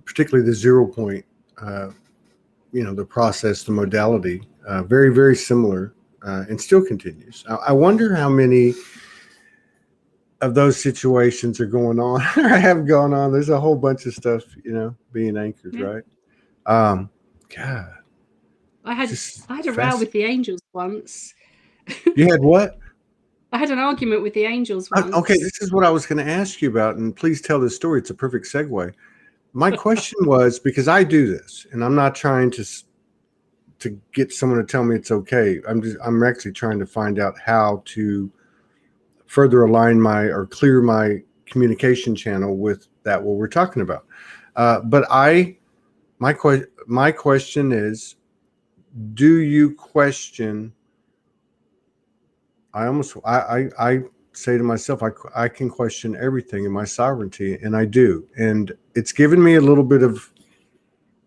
particularly the 0 point, the process, the modality, very, very similar, and still continues. I wonder how many of those situations are going on or have gone on. There's a whole bunch of stuff, being anchored, right? God. I had a row with the angels once. You had what? I had an argument with the angels once. Okay, this is what I was going to ask you about, and please tell this story. It's a perfect segue. My question was, because I do this, and I'm not trying to get someone to tell me it's okay. I'm actually trying to find out how to further align or clear my communication channel with what we're talking about. But my question is, do you question? I say to myself, I can question everything in my sovereignty, and I do. And it's given me a little bit of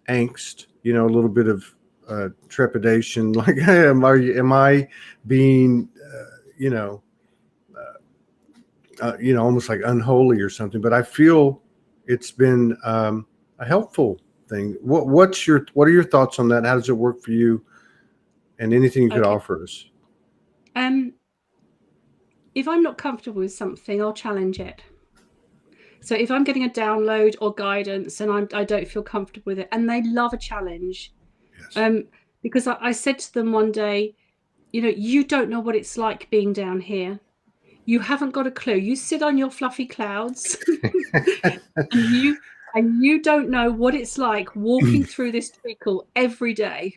angst, a little bit of trepidation. Like, hey, am I being, almost like unholy or something? But I feel it's been a helpful thing. What are your thoughts on that? How does it work for you? And anything you could offer us? If I'm not comfortable with something, I'll challenge it. So if I'm getting a download or guidance and I don't feel comfortable with it, and they love a challenge, yes. Because I said to them one day, you don't know what it's like being down here. You haven't got a clue. You sit on your fluffy clouds and you don't know what it's like walking through this treacle every day.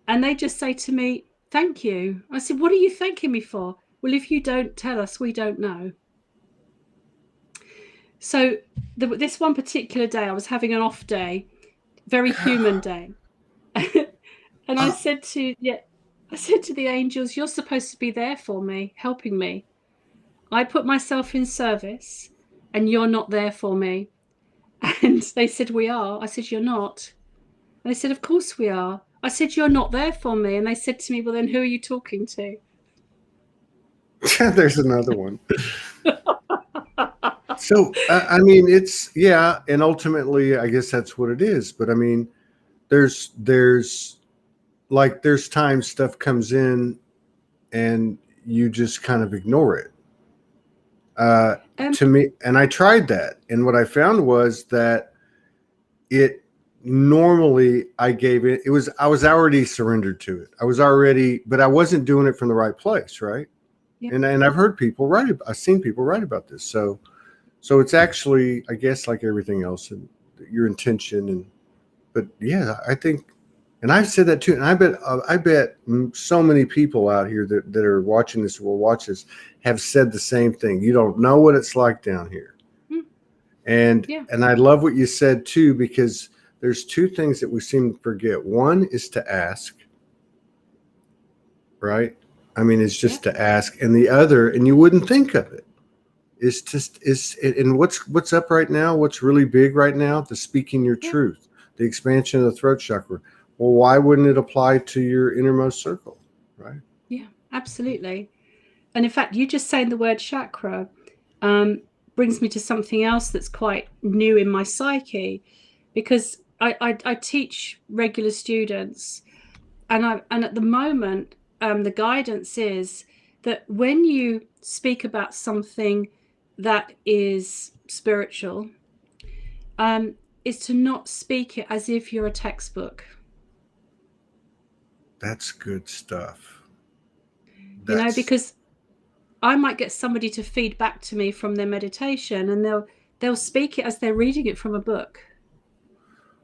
And they just say to me, thank you. I said, what are you thanking me for? Well, if you don't tell us, we don't know. So this one particular day, I was having an off day, very human day. And I said to the angels, you're supposed to be there for me, helping me. I put myself in service and you're not there for me. And they said, we are. I said, you're not. And they said, of course we are. I said, you're not there for me. And they said to me, well, then who are you talking to? There's another one. So, I mean, and ultimately, I guess that's what it is. But I mean, there's times stuff comes in and you just kind of ignore it. To me, and I tried that. And what I found was that it normally I was already surrendered to it. But I wasn't doing it from the right place. Right. Yeah. And I've heard people I've seen people write about this. So it's actually, I guess, like everything else, and your intention. But yeah, I think, and I've said that too. And I bet so many people out here that are watching this or will watch this have said the same thing. You don't know what it's like down here. And I love what you said too, because there's two things that we seem to forget. One is to ask, right? I mean, it's just to ask. And the other, and you wouldn't think of it, and what's up right now, what's really big right now, the speaking your truth, the expansion of the throat chakra. Well, why wouldn't it apply to your innermost circle, right? Yeah, absolutely. And in fact, you just saying the word chakra brings me to something else that's quite new in my psyche, because I teach regular students, and at the moment the guidance is that when you speak about something that is spiritual, is to not speak it as if you're a textbook. That's good stuff. You know, because I might get somebody to feed back to me from their meditation, and they'll speak it as they're reading it from a book.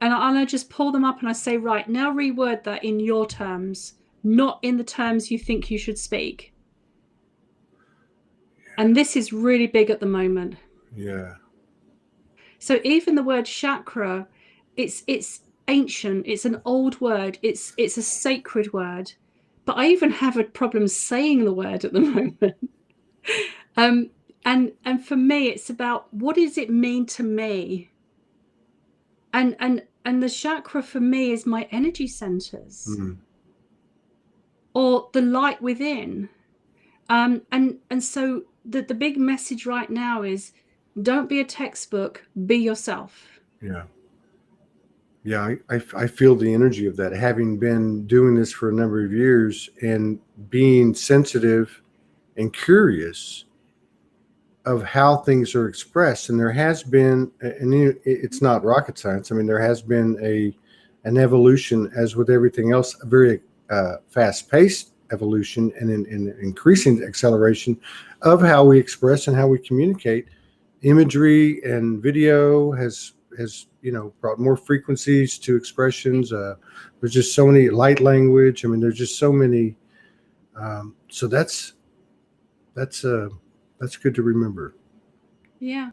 And I just pull them up and I say, right, now reword that in your terms, not in the terms you think you should speak. And this is really big at the moment. Yeah. So even the word chakra, it's ancient. It's an old word. It's a sacred word. But I even have a problem saying the word at the moment. And for me, it's about, what does it mean to me? And the chakra for me is my energy centers, or the light within. And so the big message right now is, don't be a textbook, be yourself. Yeah. Yeah, I feel the energy of that, having been doing this for a number of years and being sensitive and curious of how things are expressed. And there has been, and it's not rocket science. I mean, there has been an evolution, as with everything else, a very fast-paced evolution and an increasing acceleration of how we express and how we communicate. Imagery and video has brought more frequencies to expressions. There's just so many, light language. I mean, there's just so many. So that's good to remember. Yeah.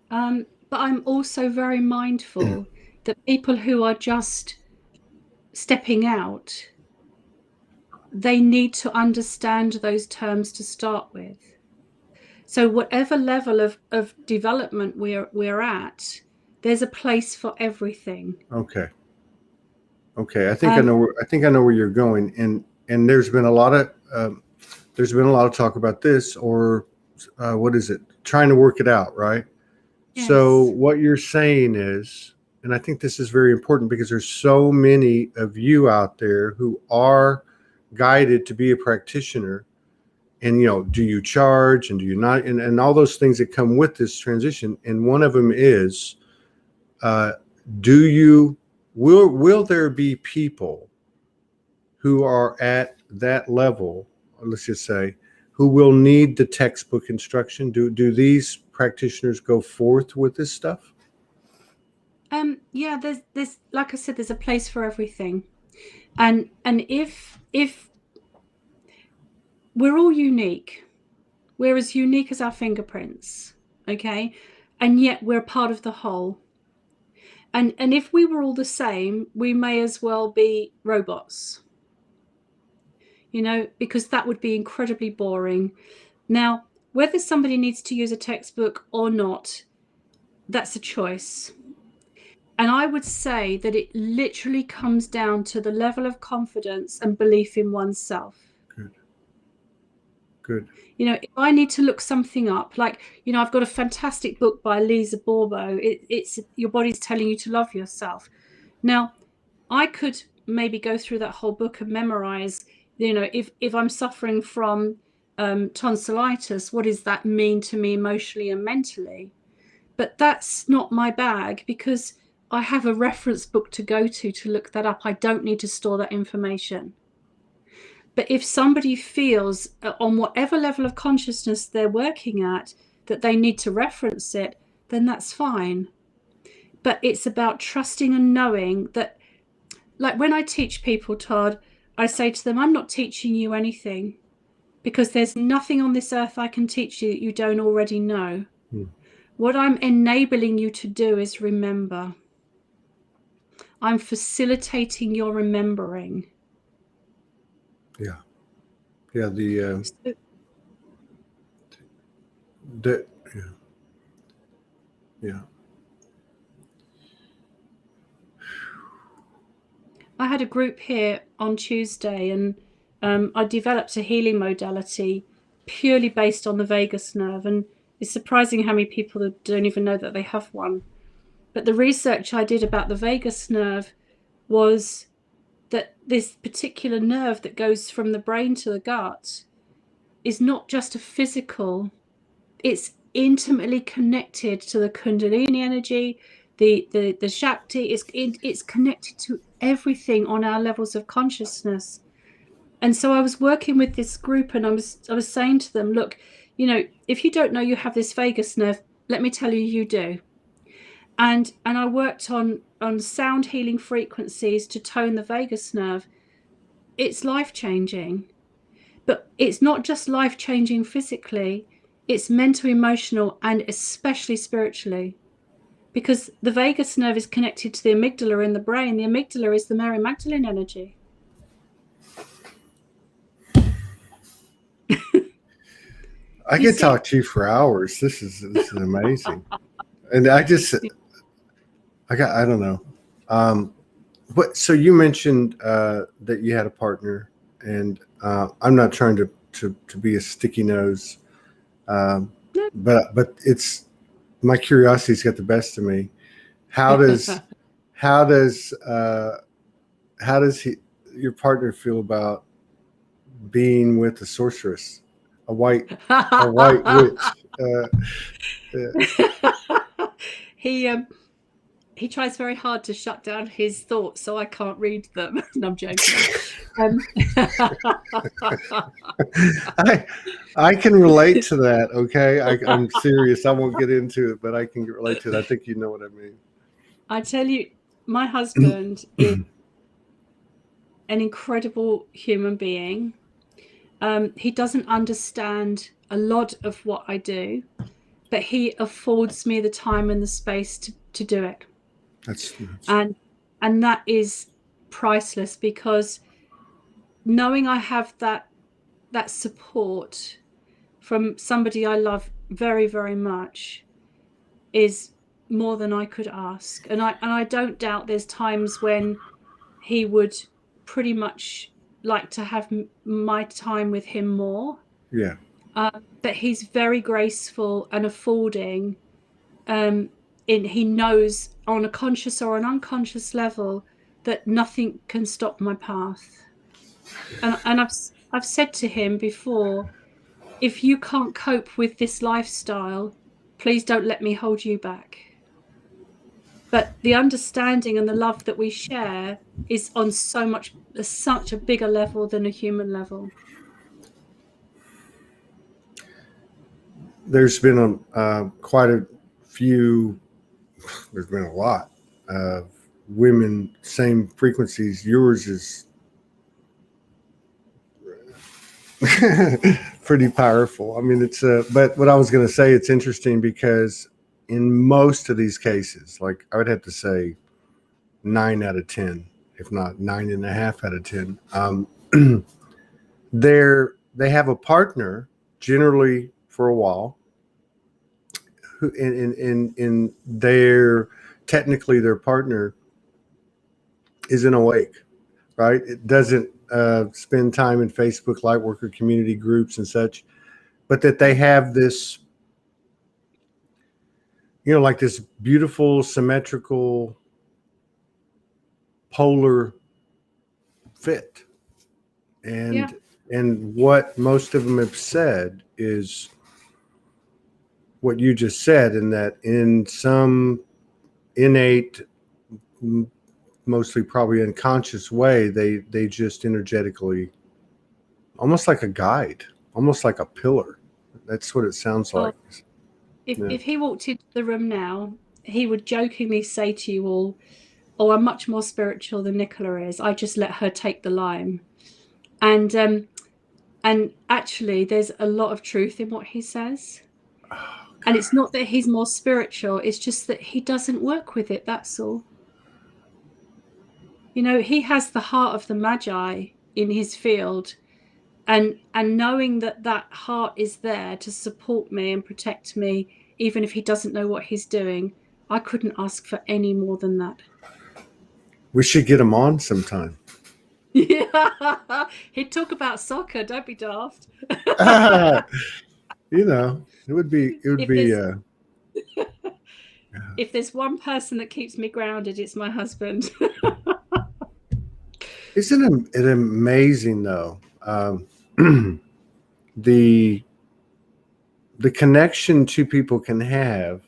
But I'm also very mindful that people who are just stepping out, they need to understand those terms to start with. So whatever level of development we're at, there's a place for everything. Okay. I think I know where you're going, and there's been a lot of talk about this, or what is it? Trying to work it out, right? Yes. So what you're saying is, and I think this is very important, because there's so many of you out there who are guided to be a practitioner, and do you charge and do you not, and all those things that come with this transition. And one of them is, will there be people who are at that level, let's just say, who will need the textbook instruction? Do these practitioners go forth with this stuff? Yeah, there's like I said, there's a place for everything. And if we're all unique, we're as unique as our fingerprints, okay? And yet we're part of the whole. And if we were all the same, we may as well be robots, because that would be incredibly boring. Now, whether somebody needs to use a textbook or not, that's a choice. And I would say that it literally comes down to the level of confidence and belief in oneself. Good. If I need to look something up, like, I've got a fantastic book by Lisa Bourbeau. It's Your Body's Telling You to Love Yourself. Now, I could maybe go through that whole book and memorize, if I'm suffering from tonsillitis, what does that mean to me emotionally and mentally? But that's not my bag, because I have a reference book to go to look that up. I don't need to store that information. But if somebody feels on whatever level of consciousness they're working at that they need to reference it, then that's fine. But it's about trusting and knowing that, like when I teach people, Todd, I say to them, I'm not teaching you anything, because there's nothing on this earth I can teach you that you don't already know. What I'm enabling you to do is remember. I'm facilitating your remembering. Yeah. Yeah. So, The yeah. Yeah. I had a group here on Tuesday, and I developed a healing modality purely based on the vagus nerve. And it's surprising how many people don't even know that they have one. But the research I did about the vagus nerve was that this particular nerve that goes from the brain to the gut is not just a physical, it's intimately connected to the Kundalini energy, the Shakti. It's connected to everything on our levels of consciousness. And so I was working with this group, and I was saying to them, look, you know, if you don't know you have this vagus nerve, let me tell you, you do. And I worked on sound healing frequencies to tone the vagus nerve. It's life-changing. But it's not just life-changing physically, it's mental, emotional, and especially spiritually. Because the vagus nerve is connected to the amygdala in the brain. The amygdala is the Mary Magdalene energy. I could talk to you for hours. This is amazing. And I don't know. So you mentioned that you had a partner, and I'm not trying to be a sticky nose, but it's my curiosity's got the best of me. How does your partner feel about being with a sorceress, a white witch? He tries very hard to shut down his thoughts so I can't read them. No, I'm joking. I can relate to that. Okay, I'm serious. I won't get into it, but I can relate to it. I think you know what I mean. I tell you, my husband is an incredible human being. He doesn't understand a lot of what I do, but he affords me the time and the space to do it. And that is priceless, because knowing I have that support from somebody I love very, very much is more than I could ask. And I don't doubt there's times when he would pretty much like to have my time with him more. Yeah. But he's very graceful and affording. He knows on a conscious or an unconscious level that nothing can stop my path. And I've said to him before, if you can't cope with this lifestyle, please don't let me hold you back. But the understanding and the love that we share is on such a bigger level than a human level. There's been quite a few. There's been a lot of women, same frequencies. Yours is pretty powerful. I mean, but what I was going to say, it's interesting because in most of these cases, like I would have to say 9 out of 10, if not 9.5 out of 10, they have a partner generally for a while, who in technically their partner isn't awake, right? It doesn't spend time in Facebook Lightworker community groups and such, but that they have this, like this beautiful, symmetrical, polar fit. And what most of them have said is what you just said, in that in some innate, mostly probably unconscious way, they just energetically, almost like a guide, almost like a pillar. That's what it sounds like. If he walked into the room now, he would jokingly say to you all, "Oh, I'm much more spiritual than Nicola is. I just let her take the lime." And actually, there's a lot of truth in what he says. And it's not that he's more spiritual, it's just that he doesn't work with it, that's all. You know, he has the heart of the Magi in his field, and knowing that that heart is there to support me and protect me, even if he doesn't know what he's doing, I couldn't ask for any more than that. We should get him on sometime. Yeah, he'd talk about soccer. Don't be daft. You know, it would be If there's if there's one person that keeps me grounded, it's my husband. isn't it amazing though? The connection two people can have,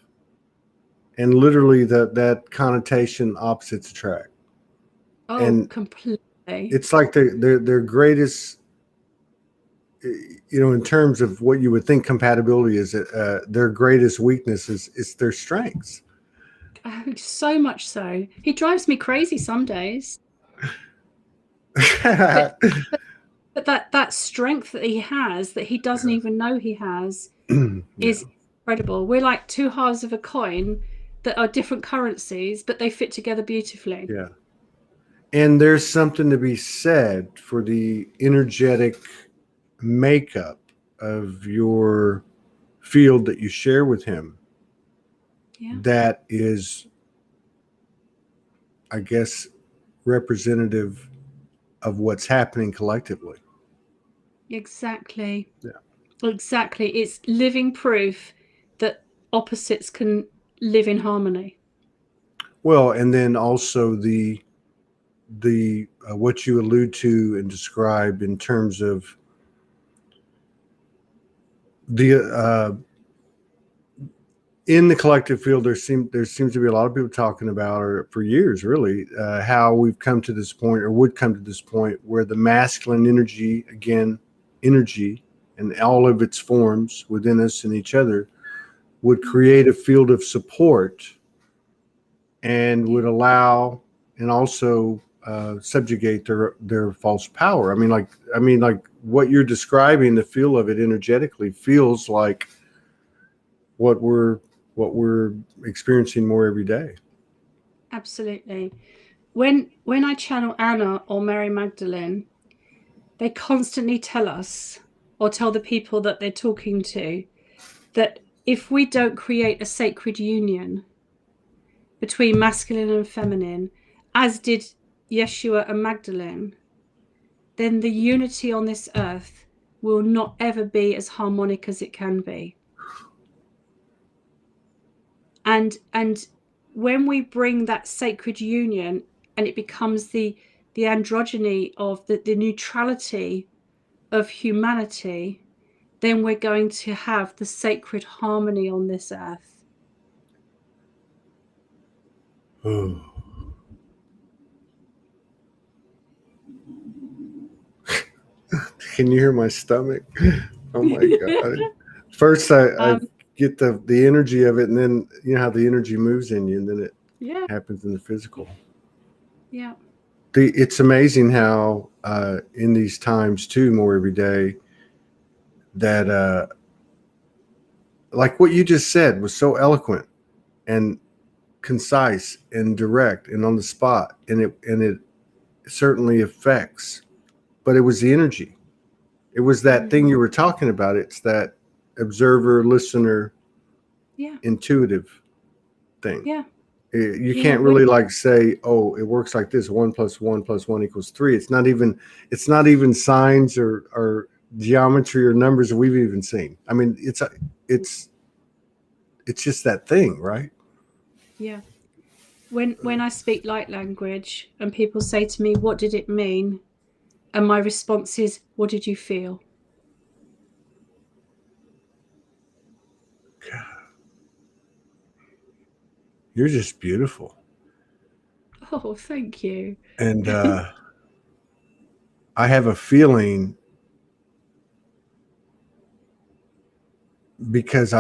and literally that connotation opposites attract. Oh, And completely. it's like their greatest, in terms of what you would think compatibility is, their greatest weakness is their strengths. Oh, so much so. He drives me crazy some days. But but that strength that he has, that he doesn't even know he has, Yeah. is incredible. We're like two halves of a coin that are different currencies, but they fit together beautifully. Yeah. And there's something to be said for the energetic makeup of your field that you share with him. Yeah. That is, I guess, representative of what's happening collectively. Exactly. Yeah. Exactly. It's living proof that opposites can live in harmony. Well, and then also the what you allude to and describe in terms of the in the collective field, there seems to be a lot of people talking about, or for years really, how we've come to this point, or would come to this point, where the masculine energy, again, energy, and all of its forms within us and each other, would create a field of support, and would allow, and also subjugate their false power. I mean, like what you're describing, the feel of it energetically feels like what we're experiencing more every day. Absolutely. When I channel Anna or Mary Magdalene, they constantly tell us, or tell the people that they're talking to, that if we don't create a sacred union between masculine and feminine, as did Yeshua and Magdalene, then the unity on this earth will not ever be as harmonic as it can be. And when we bring that sacred union, and it becomes the androgyny of the neutrality of humanity, then we're going to have the sacred harmony on this earth. Can you hear my stomach? Oh my god! First, I get the energy of it, and then you know how the energy moves in you, and then it Yeah. happens in the physical. Yeah. It's amazing how in these times too, more every day, that like what you just said was so eloquent and concise and direct and on the spot, and it certainly affects. But it was the energy. It was that thing you were talking about. It's that observer, listener, Yeah. intuitive thing. Yeah. You can't really like say, oh, it works like this: 1 + 1 + 1 = 3. It's not even signs or geometry or numbers that we've even seen. I mean, it's just that thing, right? Yeah. When I speak light language and people say to me, what did it mean? And my response is, what did you feel? God, you're just beautiful. Oh, thank you. And I have a feeling, because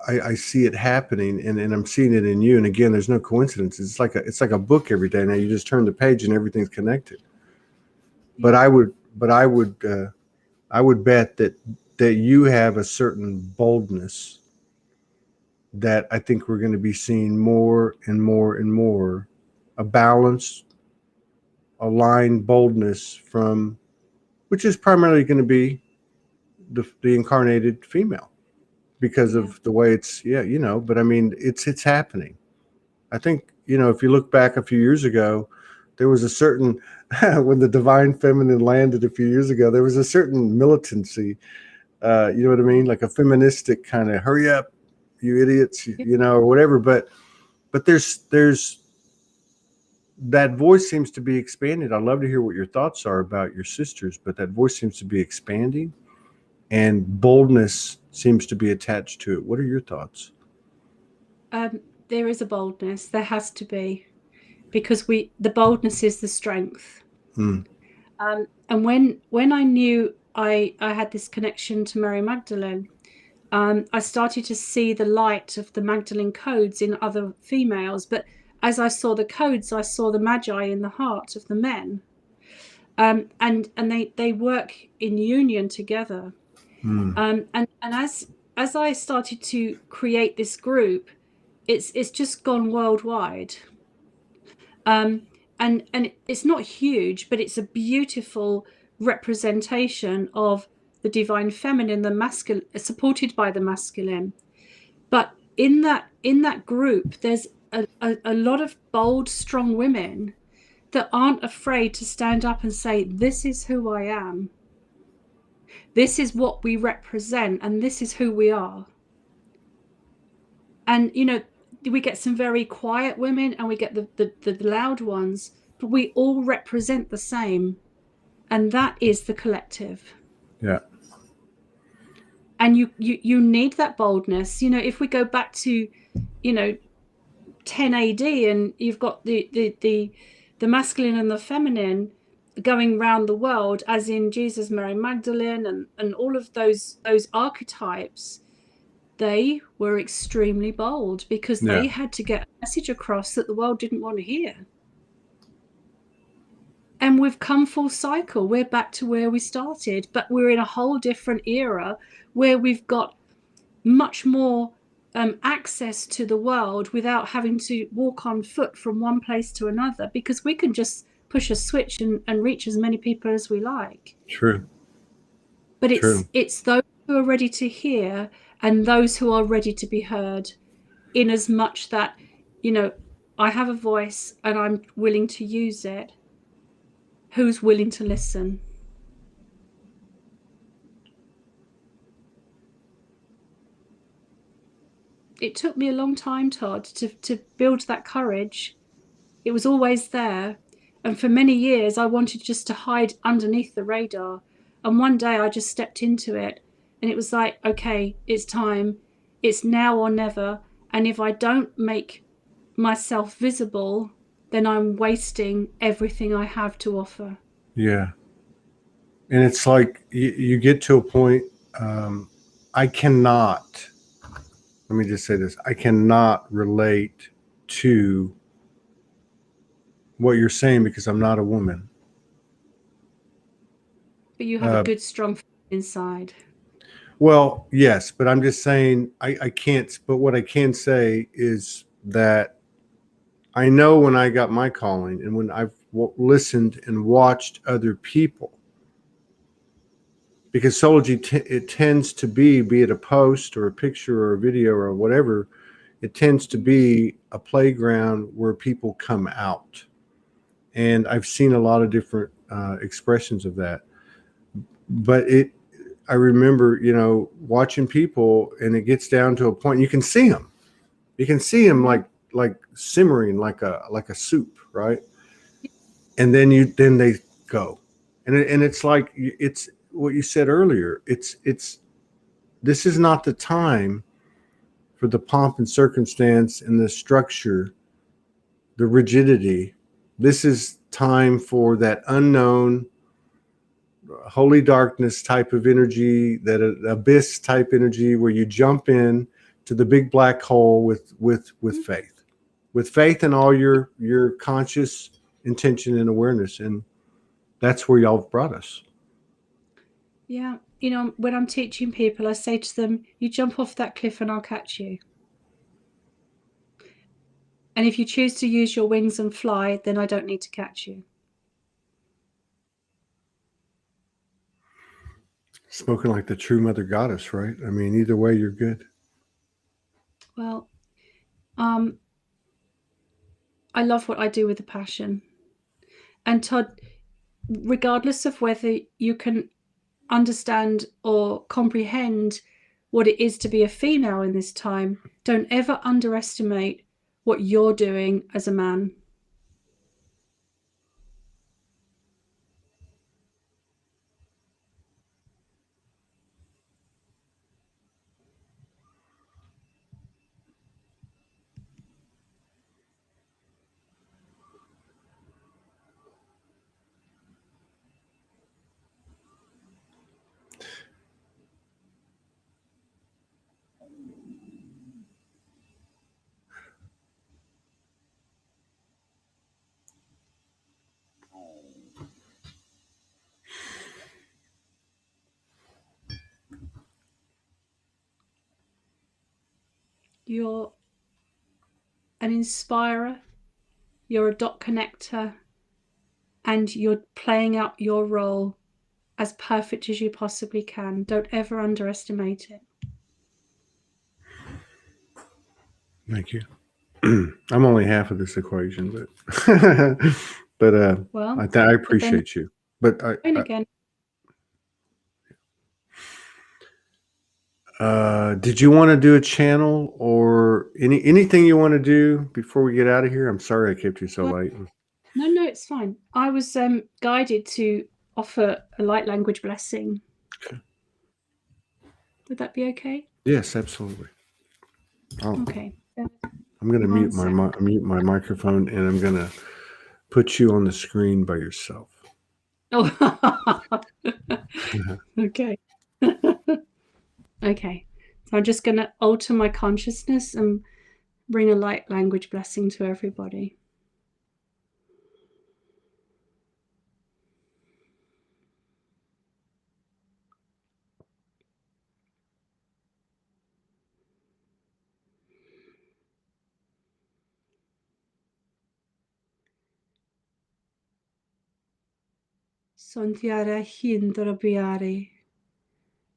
I see it happening, and I'm seeing it in you. And again, there's no coincidence. It's like a book every day. Now you just turn the page and everything's connected. But I would bet that you have a certain boldness that I think we're going to be seeing more and more and more a balanced, aligned boldness from, which is primarily going to be the incarnated female because of the way it's, but I mean, it's happening. I think, if you look back a few years ago, there was a certain, when the divine feminine landed a few years ago, there was a certain militancy, you know what I mean? Like a feministic kind of hurry up, you idiots, or whatever. But there's that voice seems to be expanded. I'd love to hear what your thoughts are about your sisters, but that voice seems to be expanding and boldness seems to be attached to it. What are your thoughts? There is a boldness. There has to be, because the boldness is the strength. And when I knew I had this connection to Mary Magdalene, I started to see the light of the Magdalene codes in other females. But as I saw the codes, I saw the magi in the heart of the men, and they work in union together. And as I started to create this group, it's just gone worldwide. And it's not huge, but it's a beautiful representation of the divine feminine, the masculine, supported by the masculine. But in that group, there's a lot of bold, strong women that aren't afraid to stand up and say, this is who I am. This is what we represent, and this is who we are. And, we get some very quiet women and we get the loud ones, but we all represent the same. And that is the collective. Yeah. And you need that boldness. If we go back to, 10 AD, and you've got the masculine and the feminine going around the world, as in Jesus, Mary Magdalene, and all of those archetypes, they were extremely bold because they had to get a message across that the world didn't want to hear. And we've come full cycle. We're back to where we started, but we're in a whole different era where we've got much more access to the world without having to walk on foot from one place to another, because we can just push a switch and reach as many people as we like. True. But it's those who are ready to hear and those who are ready to be heard, in as much that, I have a voice and I'm willing to use it. Who's willing to listen? It took me a long time, Todd, to build that courage. It was always there. And for many years, I wanted just to hide underneath the radar. And one day I just stepped into it. And it was like, okay, it's time. It's now or never. And if I don't make myself visible, then I'm wasting everything I have to offer. Yeah. And it's like you get to a point, I cannot, let me just say this, I cannot relate to what you're saying because I'm not a woman. But you have a good, strong inside. Well, yes, but I'm just saying I can't, but what I can say is that I know when I got my calling and when I've listened and watched other people, because Soulogy, it tends to be it a post or a picture or a video or whatever, it tends to be a playground where people come out. And I've seen a lot of different expressions of that. But I remember, watching people, and it gets down to a point, you can see them. You can see them like simmering like a soup, right? And then they go. And it's like, it's what you said earlier. This is not the time for the pomp and circumstance and the structure, the rigidity. This is time for that unknown, holy darkness type of energy, that abyss type energy, where you jump in to the big black hole with faith and all your conscious intention and awareness. And that's where y'all have brought us. Yeah. When I'm teaching people, I say to them, you jump off that cliff and I'll catch you. And if you choose to use your wings and fly, then I don't need to catch you. Spoken like the true mother goddess, right? I mean, either way, you're good. Well, I love what I do with a passion. And Todd, regardless of whether you can understand or comprehend what it is to be a female in this time, don't ever underestimate what you're doing as a man. You're an inspirer, you're a dot connector, and you're playing out your role as perfect as you possibly can. Don't ever underestimate it. Thank you. I'm only half of this equation, but Well, I appreciate you. But again, did you want to do a channel or anything you want to do before we get out of here? I'm sorry I kept you so late. No, it's fine. I was guided to offer a light language blessing. Okay. Would that be okay? Yes, absolutely. Okay. I'm going to mute my microphone, and I'm going to put you on the screen by yourself. Oh, okay. Okay. So I'm just going to alter my consciousness and bring a light language blessing to everybody. Sontiara hindrabiari,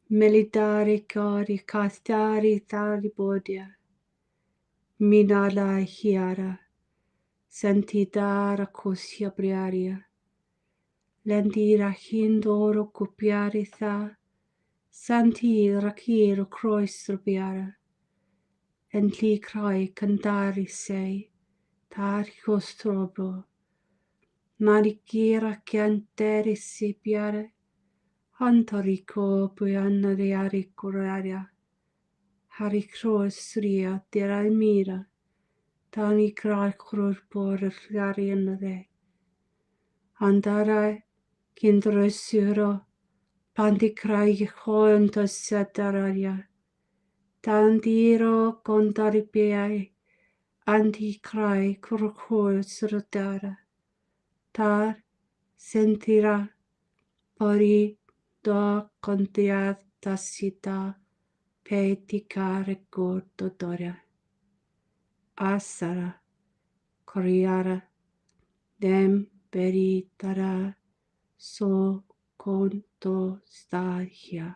melidari kari kastari tari bodia, minala hiara, santidara kosia briaria, lendira hindoro copiari tha, santi rakiro croistrobiara, and li cry cantari sei, tari costrobo, Marikira chianteri sipiare, Antorico puanariari curaria, Haricros ria tiralmira, Tani kral crur por rianare, Andare kindresuro, Panticrai hontos satararia, Tandiro contaripiai, Anticrai curcus rotara, Tar sentirà pori do contiatasita peticare cordodoria. Asara coriara dem beritara so conto stahia.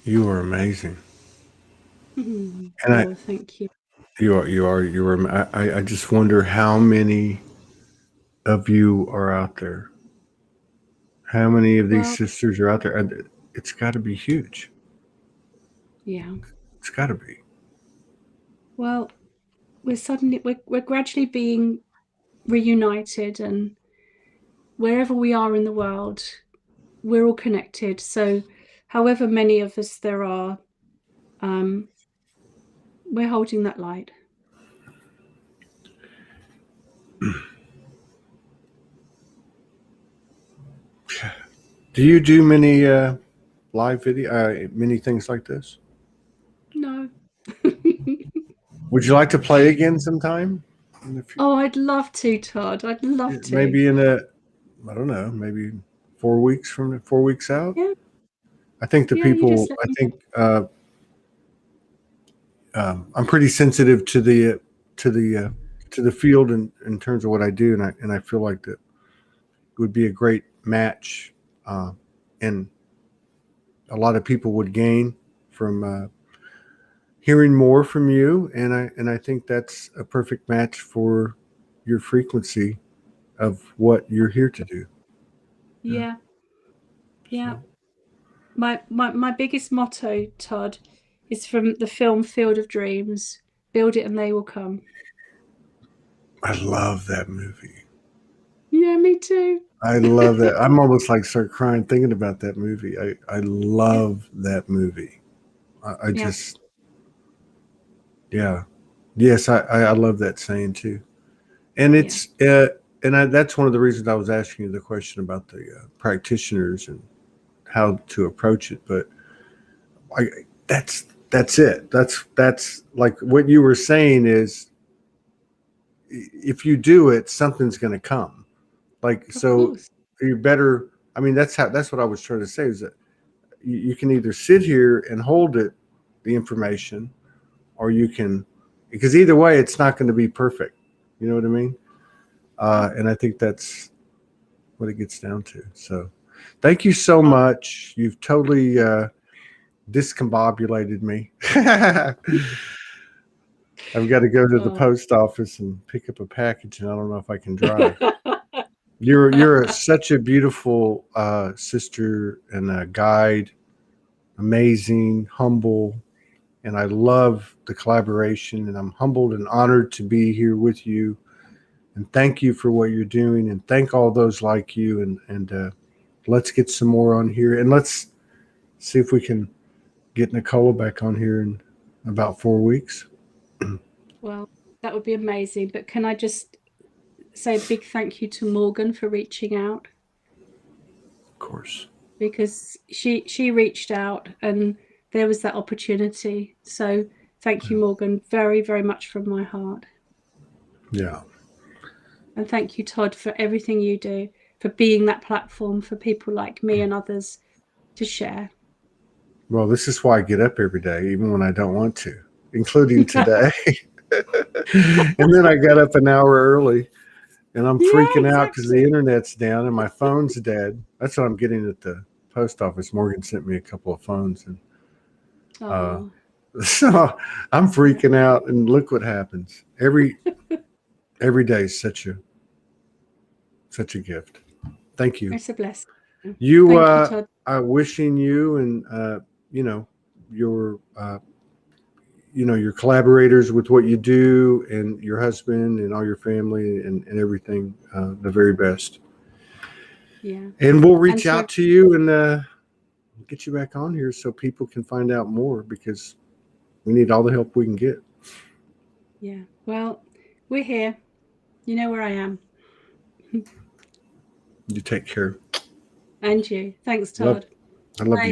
You are amazing. And thank you. You are. I just wonder how many of you are out there. How many of these sisters are out there? And it's got to be huge. Yeah. It's got to be. Well, we're gradually being reunited, and wherever we are in the world, we're all connected. So however many of us there are, we're holding that light. Do you do many live video, many things like this? No. Would you like to play again sometime? Oh, I'd love to, Todd. I'd love to. Maybe in I don't know, maybe 4 weeks out. Yeah. I think the Yeah, you people. just let I me think I'm pretty sensitive to the field in terms of what I do, and I feel like that it would be a great match, and a lot of people would gain from hearing more from you, and I think that's a perfect match for your frequency of what you're here to do. Yeah. Yeah. So, My biggest motto, Todd, is from the film Field of Dreams. Build it and they will come. I love that movie. Yeah, me too. I love that. I'm almost like start crying thinking about that movie. I love that movie. I Yeah. just, yeah. Yes, I love that saying too. And it's, that's one of the reasons I was asking you the question about the practitioners and how to approach it. But that's it. That's like what you were saying is if you do it, something's going to come. Like, Of so course. you better, I mean, that's what I was trying to say is that you can either sit here and hold it, the information, or you can, because either way, it's not going to be perfect. You know what I mean? And I think that's what it gets down to. So thank you so much. You've totally discombobulated me. I've got to go to the post office and pick up a package, and I don't know if I can drive. You're such a beautiful sister and a guide, amazing, humble, and I love the collaboration, and I'm humbled and honored to be here with you. And thank you for what you're doing, and thank all those like you. And let's get some more on here, and let's see if we can get Nicola back on here in about 4 weeks. Well, that would be amazing. But can I just say a big thank you to Morgan for reaching out? Of course. Because she reached out and there was that opportunity. So thank you, Morgan, very, very much from my heart. Yeah. And thank you, Todd, for everything you do, for being that platform for people like me and others to share. Well, this is why I get up every day, even when I don't want to, including today. And then I got up an hour early, and I'm freaking out because the internet's down and my phone's dead. That's what I'm getting at the post office. Morgan sent me a couple of phones, and so I'm freaking out. And look what happens. Every day is such a gift. Thank you. It's a blessing. Thank you, Todd. Wishing you and your collaborators with what you do, and your husband and all your family and everything, the very best. Yeah. And we'll reach out to you and get you back on here so people can find out more, because we need all the help we can get. Yeah. Well, we're here. You know where I am. You take care. And you. Thanks, Todd. I love you.